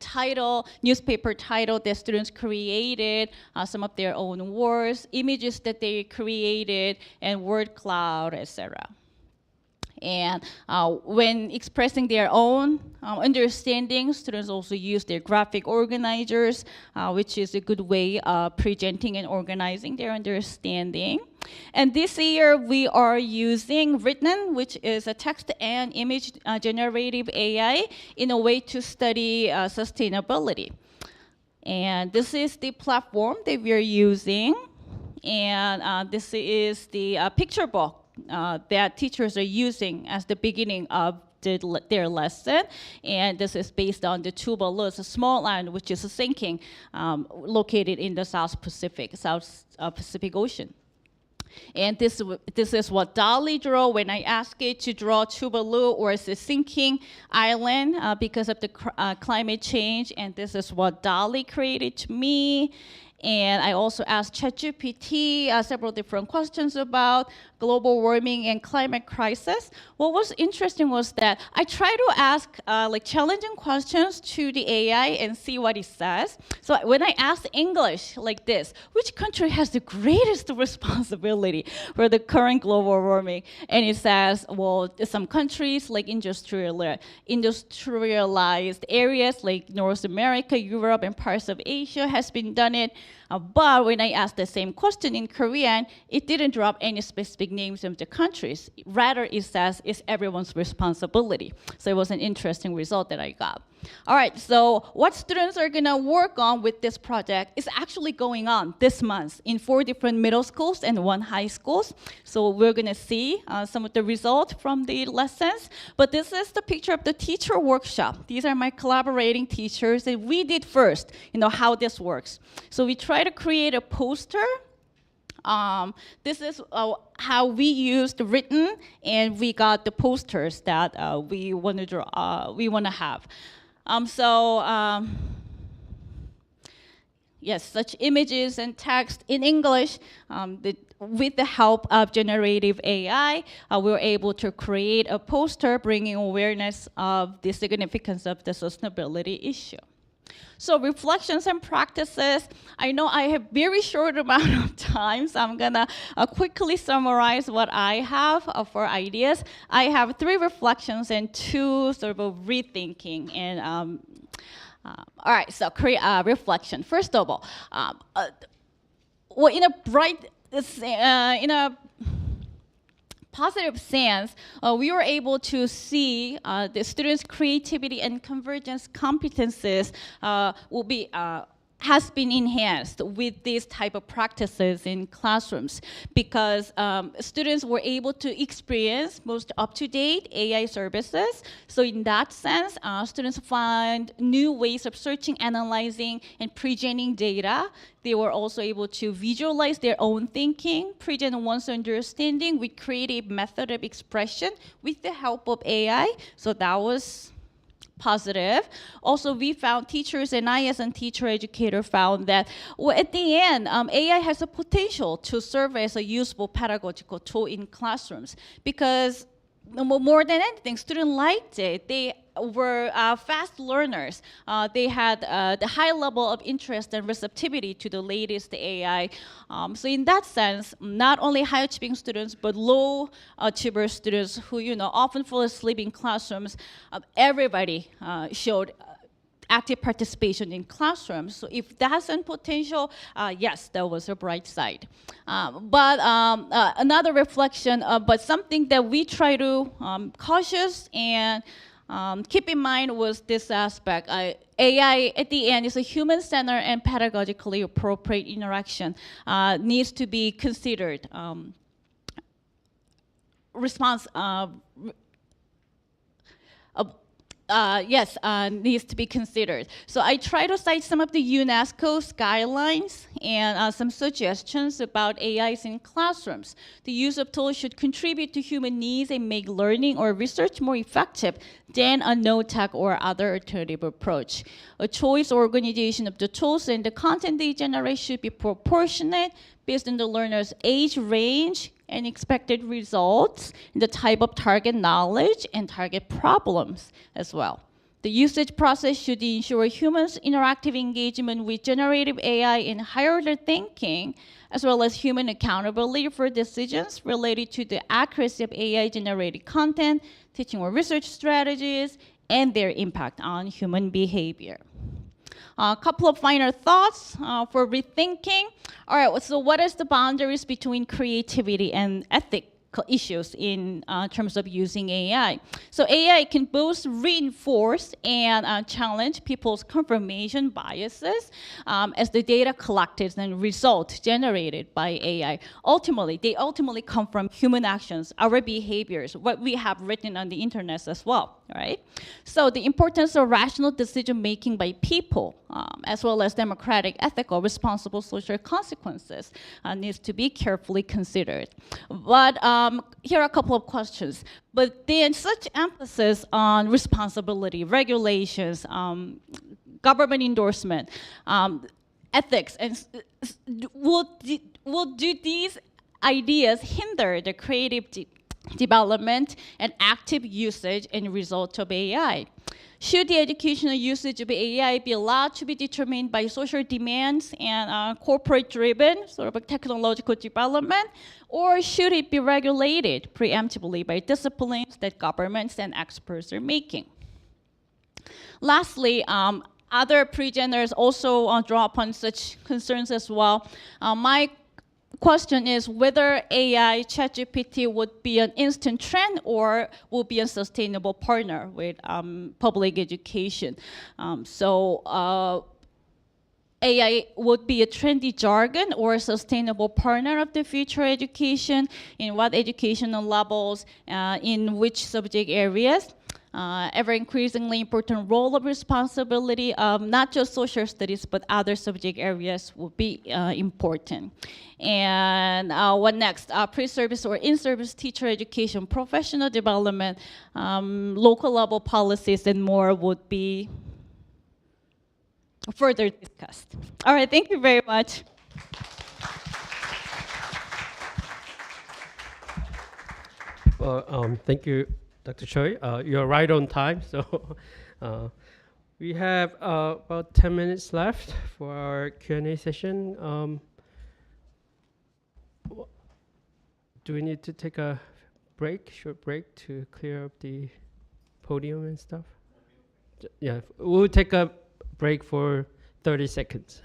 title, newspaper title that students created, some of their own words, images that they created, and word cloud, etc. And when expressing their own understanding, students also use their graphic organizers, which is a good way of presenting and organizing their understanding. And this year, we are using Written, which is a text and image generative AI, in a way to study sustainability. And this is the platform that we're using. And this is the picture book that teachers are using as the beginning of their lesson. And this is based on the Tuvalu, it's a small island which is sinking, located in the South Pacific Ocean. And this is what DALL-E drew when I asked it to draw Tuvalu, or it's a sinking island because of the climate change. And this is what DALL-E created to me. and I also asked ChatGPT several different questions about global warming and climate crisis. What was interesting was that I tried to ask like challenging questions to the AI and see what it says. So when I asked English like this, which country has the greatest responsibility for the current global warming? And it says, well, some countries like industrialized areas like North America, Europe, and parts of Asia has been done it. But when I asked the same question in Korean, it didn't drop any specific names of the countries. Rather, it says it's everyone's responsibility. So it was an interesting result that I got. All right, so what students are gonna work on with this project is actually going on this month in 4 different middle schools and 1 high schools. So we're gonna see some of the results from the lessons. But this is the picture of the teacher workshop. These are my collaborating teachers, and we did first, how this works. So we try to create a poster. This is how we used written, and we got the posters that we want to draw. We want to have. Yes, such images and text in English. With the help of generative AI, we were able to create a poster bringing awareness of the significance of the sustainability issue. So reflections and practices. I know I have very short amount of time, so I'm gonna quickly summarize what I have for ideas. I have 3 reflections and 2 sort of rethinking. And all right, so reflection. First of all, well, in a positive sense, we were able to see the students' creativity and convergence competences has been enhanced with these type of practices in classrooms, because students were able to experience most up-to-date AI services. So in that sense, students find new ways of searching, analyzing, and presenting data. They were also able to visualize their own thinking, present one's understanding with creative method of expression with the help of AI. So that was positive. Also, we found, teachers and I as a teacher educator found that, well, at the end, AI has a potential to serve as a useful pedagogical tool in classrooms, because more than anything, students liked it. They were fast learners. They had the high level of interest and receptivity to the latest AI. So in that sense, not only high achieving students, but low achiever students who often fall asleep in classrooms, everybody showed active participation in classrooms. So if that's a potential, yes, that was a bright side. But another reflection, but something that we try to cautious and keep in mind was this aspect. AI at the end is a human-centered and pedagogically appropriate interaction. Needs to be considered. Needs to be considered. So I try to cite some of the UNESCO's guidelines and some suggestions about AIs in classrooms. The use of tools should contribute to human needs and make learning or research more effective than a no-tech or other alternative approach. A choice or organization of the tools and the content they generate should be proportionate based on the learner's age range and expected results, the type of target knowledge and target problems as well. The usage process should ensure humans' interactive engagement with generative AI in higher order thinking, as well as human accountability for decisions related to the accuracy of AI-generated content, teaching or research strategies, and their impact on human behavior. A couple of final thoughts for rethinking. All right, so what is the boundaries between creativity and ethical issues in terms of using AI? So AI can both reinforce and challenge people's confirmation biases as the data collected and results generated by AI. They ultimately come from human actions, our behaviors, what we have written on the internet as well. Right? So the importance of rational decision-making by people, as well as democratic, ethical, responsible social consequences needs to be carefully considered. But here are a couple of questions. But then such emphasis on responsibility, regulations, government endorsement, ethics, and will do these ideas hinder the creative development and active usage and result of AI? Should the educational usage of AI be allowed to be determined by social demands and corporate-driven sort of a technological development, or should it be regulated preemptively by disciplines that governments and experts are making? Lastly, other presenters also draw upon such concerns as well. My question is whether AI ChatGPT would be an instant trend or will be a sustainable partner with public education. AI would be a trendy jargon or a sustainable partner of the future education, in what educational levels, in which subject areas. Ever increasingly important role of responsibility of not just social studies but other subject areas will be important. And what next? Pre-service or in-service teacher education, professional development, local level policies, and more would be further discussed. All right, thank you very much. Well, thank you, Dr. Choi. You're right on time. So we have about 10 minutes left for our Q&A session. Do we need to take a short break to clear up the podium and stuff? Yeah, we'll take a break for 30 seconds.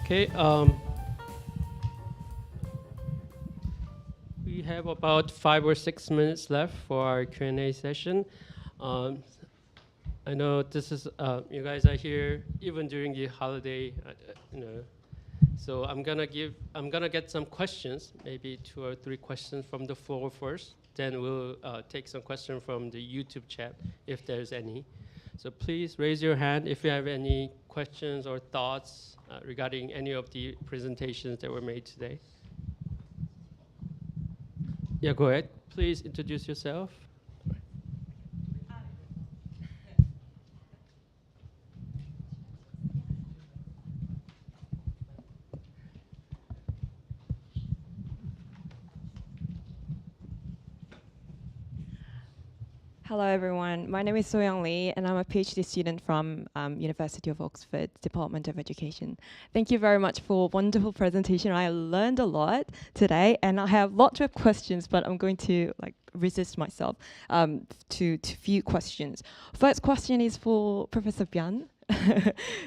Okay. We have about 5 or 6 minutes left for our Q&A session. I know this is you guys are here even during the holiday, So I'm gonna get some questions, maybe 2 or 3 questions from the floor first. Then we'll take some questions from the YouTube chat if there's any. So please raise your hand if you have any questions or thoughts regarding any of the presentations that were made today. Yeah, go ahead. Please introduce yourself. Hello, everyone. My name is So-Young Lee, and I'm a PhD student from University of Oxford, Department of Education. Thank you very much for a wonderful presentation. I learned a lot today, and I have lots of questions, but I'm going to resist myself to few questions. First question is for Professor Bian.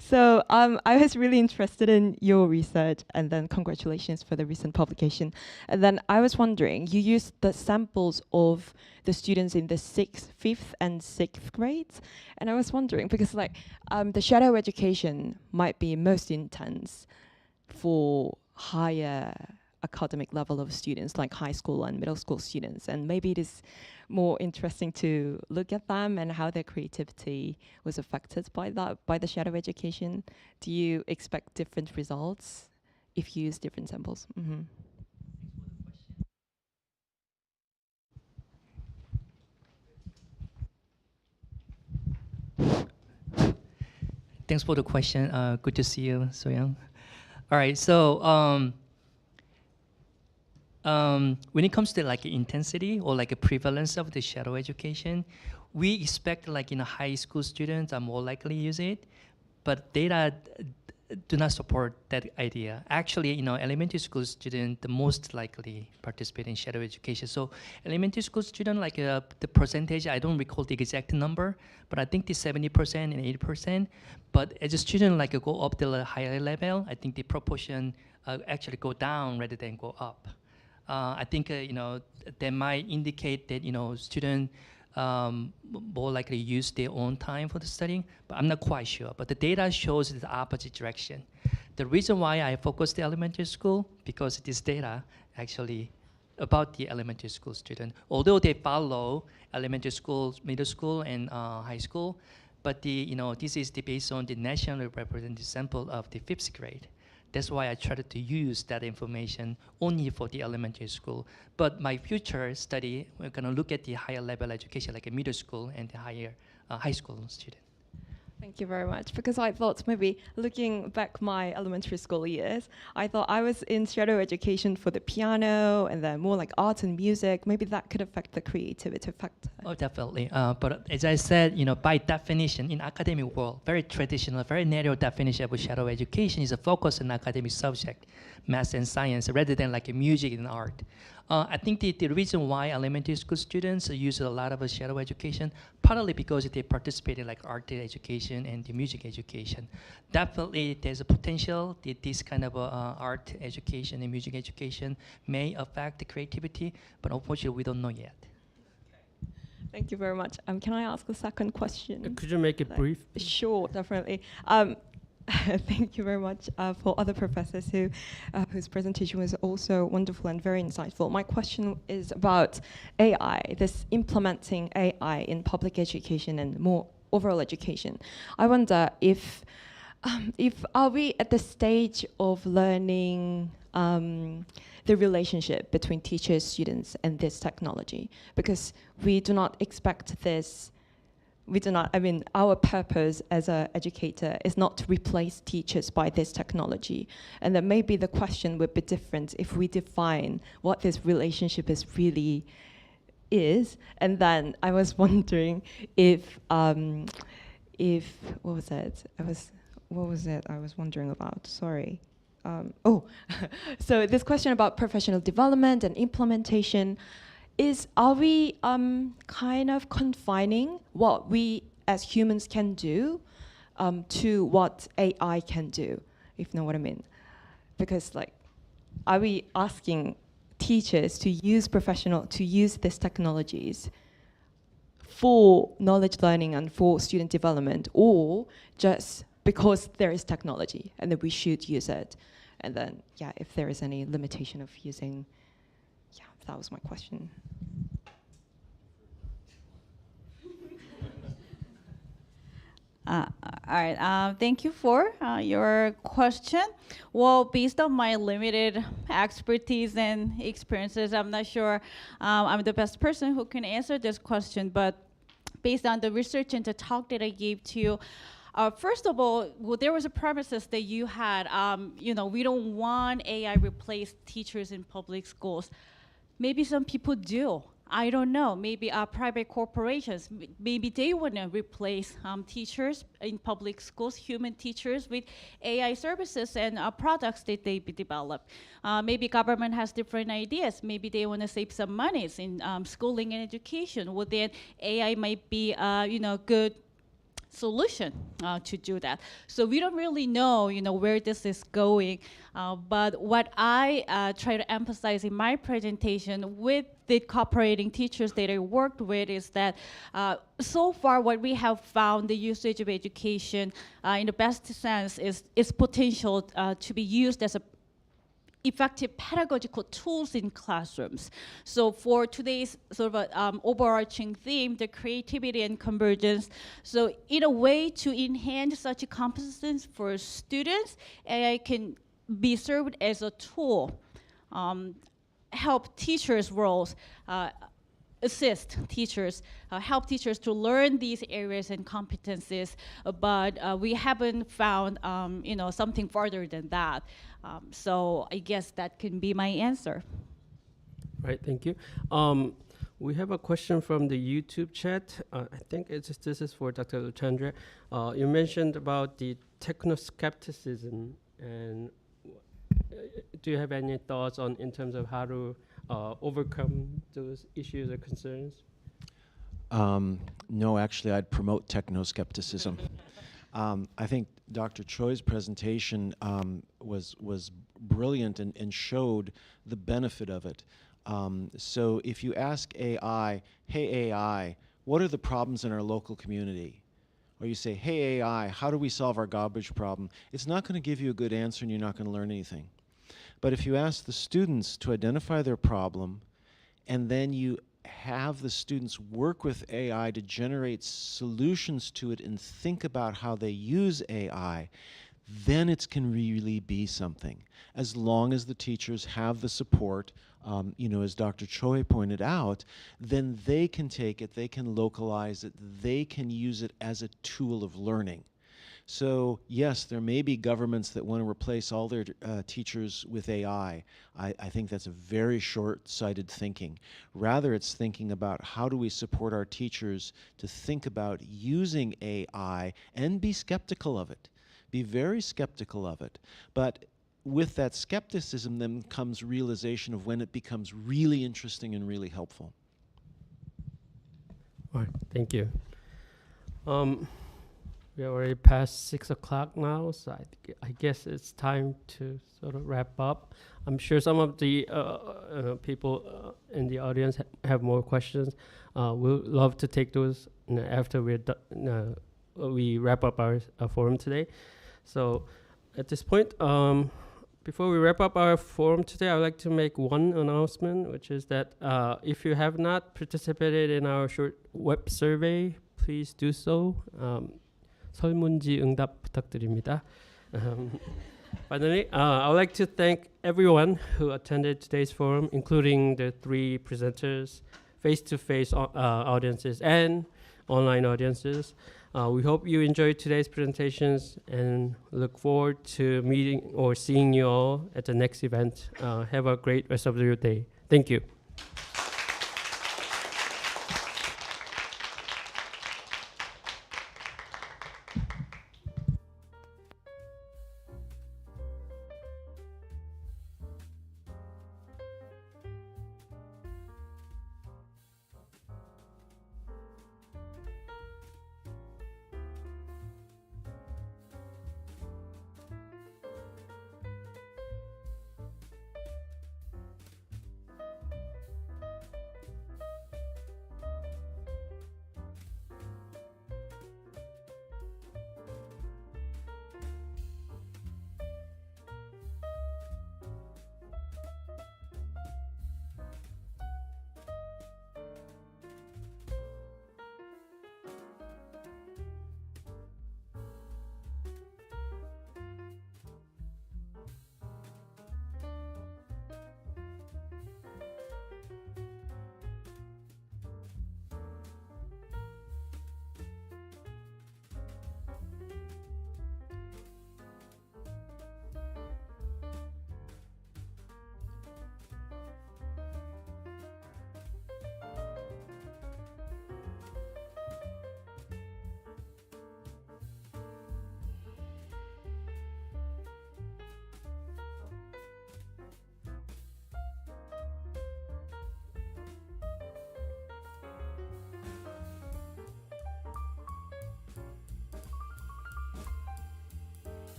So I was really interested in your research, and then congratulations for the recent publication. And then I was wondering, you used the samples of the students in the fifth and sixth grades, and I was wondering because like the shadow education might be most intense for higher academic level of students, like high school and middle school students, and maybe it is more interesting to look at them and how their creativity was affected by that, by the shadow education. Do you expect different results if you use different samples? Thanks for the question. Good to see you, So Young. All right, so when it comes to like intensity or like a prevalence of the shadow education, we expect like in a high school students are more likely to use it, but data do not support that idea. Actually, elementary school student the most likely participate in shadow education. So elementary school student, like the percentage, I don't recall the exact number, but I think the 70% and 80%. But as a student like go up to the higher level, I think the proportion actually go down rather than go up. I think that might indicate that student more likely use their own time for the studying, but I'm not quite sure. But the data shows the opposite direction. The reason why I focus the elementary school, because this data actually about the elementary school student, although they follow elementary school, middle school, and high school, but this is based on the nationally representative sample of the fifth grade. That's why I tried to use that information only for the elementary school. But my future study, we're going to look at the higher level education, like a middle school and the higher high school student. Thank you very much. Because I thought maybe looking back my elementary school years, I thought I was in shadow education for the piano and then more like art and music. Maybe that could affect the creativity factor. Oh, definitely. But as I said, by definition, in academic world, very traditional, very narrow definition of shadow education is a focus on academic subject, math and science, rather than like music and art. I think the reason why elementary school students use a lot of shadow education, partly because they participate in like art education and the music education. Definitely, there's a potential that this kind of art education and music education may affect the creativity, but unfortunately, we don't know yet. Thank you very much. Can I ask a second question? Could you make it brief? Sure, definitely. Thank you very much for other professors whose presentation was also wonderful and very insightful. My question is about AI, this implementing AI in public education and more overall education. I wonder if are we at the stage of learning the relationship between teachers, students, and this technology? Because we do not expect this. Our purpose as an educator is not to replace teachers by this technology. And then maybe the question would be different if we define what this relationship really is. And then I was wondering if what was it? What was it I was wondering about? Sorry. So this question about professional development and implementation, are we kind of confining what we as humans can do to what AI can do, if you know what I mean? Because are we asking teachers to use these technologies for knowledge learning and for student development, or just because there is technology and that we should use it? And then, if there is any limitation of using. That was my question. All right. Thank you for your question. Well, based on my limited expertise and experiences, I'm not sure I'm the best person who can answer this question. But based on the research and the talk that I gave to you, first of all, there was a premises that you had. We don't want AI replace teachers in public schools. Maybe some people do. I don't know. Maybe private corporations, maybe they want to replace teachers in public schools, human teachers, with AI services and products that they develop. Maybe government has different ideas. Maybe they want to save some monies in schooling and education. Well, then AI might be, good solution to do that. So we don't really know, where this is going. But what I try to emphasize in my presentation with the cooperating teachers that I worked with is that so far what we have found the usage of education in the best sense is potential to be used as a effective pedagogical tools in classrooms. So for today's sort of overarching theme, the creativity and convergence, so in a way to enhance such a competence for students, AI can be served as a tool, help teachers' roles, assist teachers, help teachers to learn these areas and competencies, but we haven't found something farther than that. So I guess that can be my answer. Right, thank you. We have a question from the YouTube chat. I think this is for Dr. Luchandra. You mentioned about the techno-skepticism, and do you have any thoughts on in terms of how to overcome those issues or concerns? No, actually, I'd promote techno-skepticism. I think Dr. Choi's presentation was brilliant and showed the benefit of it. So if you ask AI, hey AI, what are the problems in our local community? Or you say, hey AI, how do we solve our garbage problem? It's not going to give you a good answer and you're not going to learn anything. But if you ask the students to identify their problem and then you have the students work with AI to generate solutions to it and think about how they use AI, then it can really be something. As long as the teachers have the support, as Dr. Choi pointed out, then they can take it, they can localize it, they can use it as a tool of learning. So yes, there may be governments that want to replace all their teachers with AI. I think that's a very short-sighted thinking. Rather, it's thinking about how do we support our teachers to think about using AI and be skeptical of it. Be very skeptical of it. But with that skepticism then comes realization of when it becomes really interesting and really helpful. All right, thank you. We're already past 6 o'clock now, so I guess it's time to sort of wrap up. I'm sure some of the people in the audience have more questions. We'll love to take those after we wrap up our forum today. So at this point, before we wrap up our forum today, I would like to make one announcement, which is that if you have not participated in our short web survey, please do so. 설문지 응답 부탁드립니다. Finally, I would like to thank everyone who attended today's forum, including the 3 presenters, face-to-face audiences, and online audiences. We hope you enjoyed today's presentations and look forward to meeting or seeing you all at the next event. Have a great rest of your day. Thank you.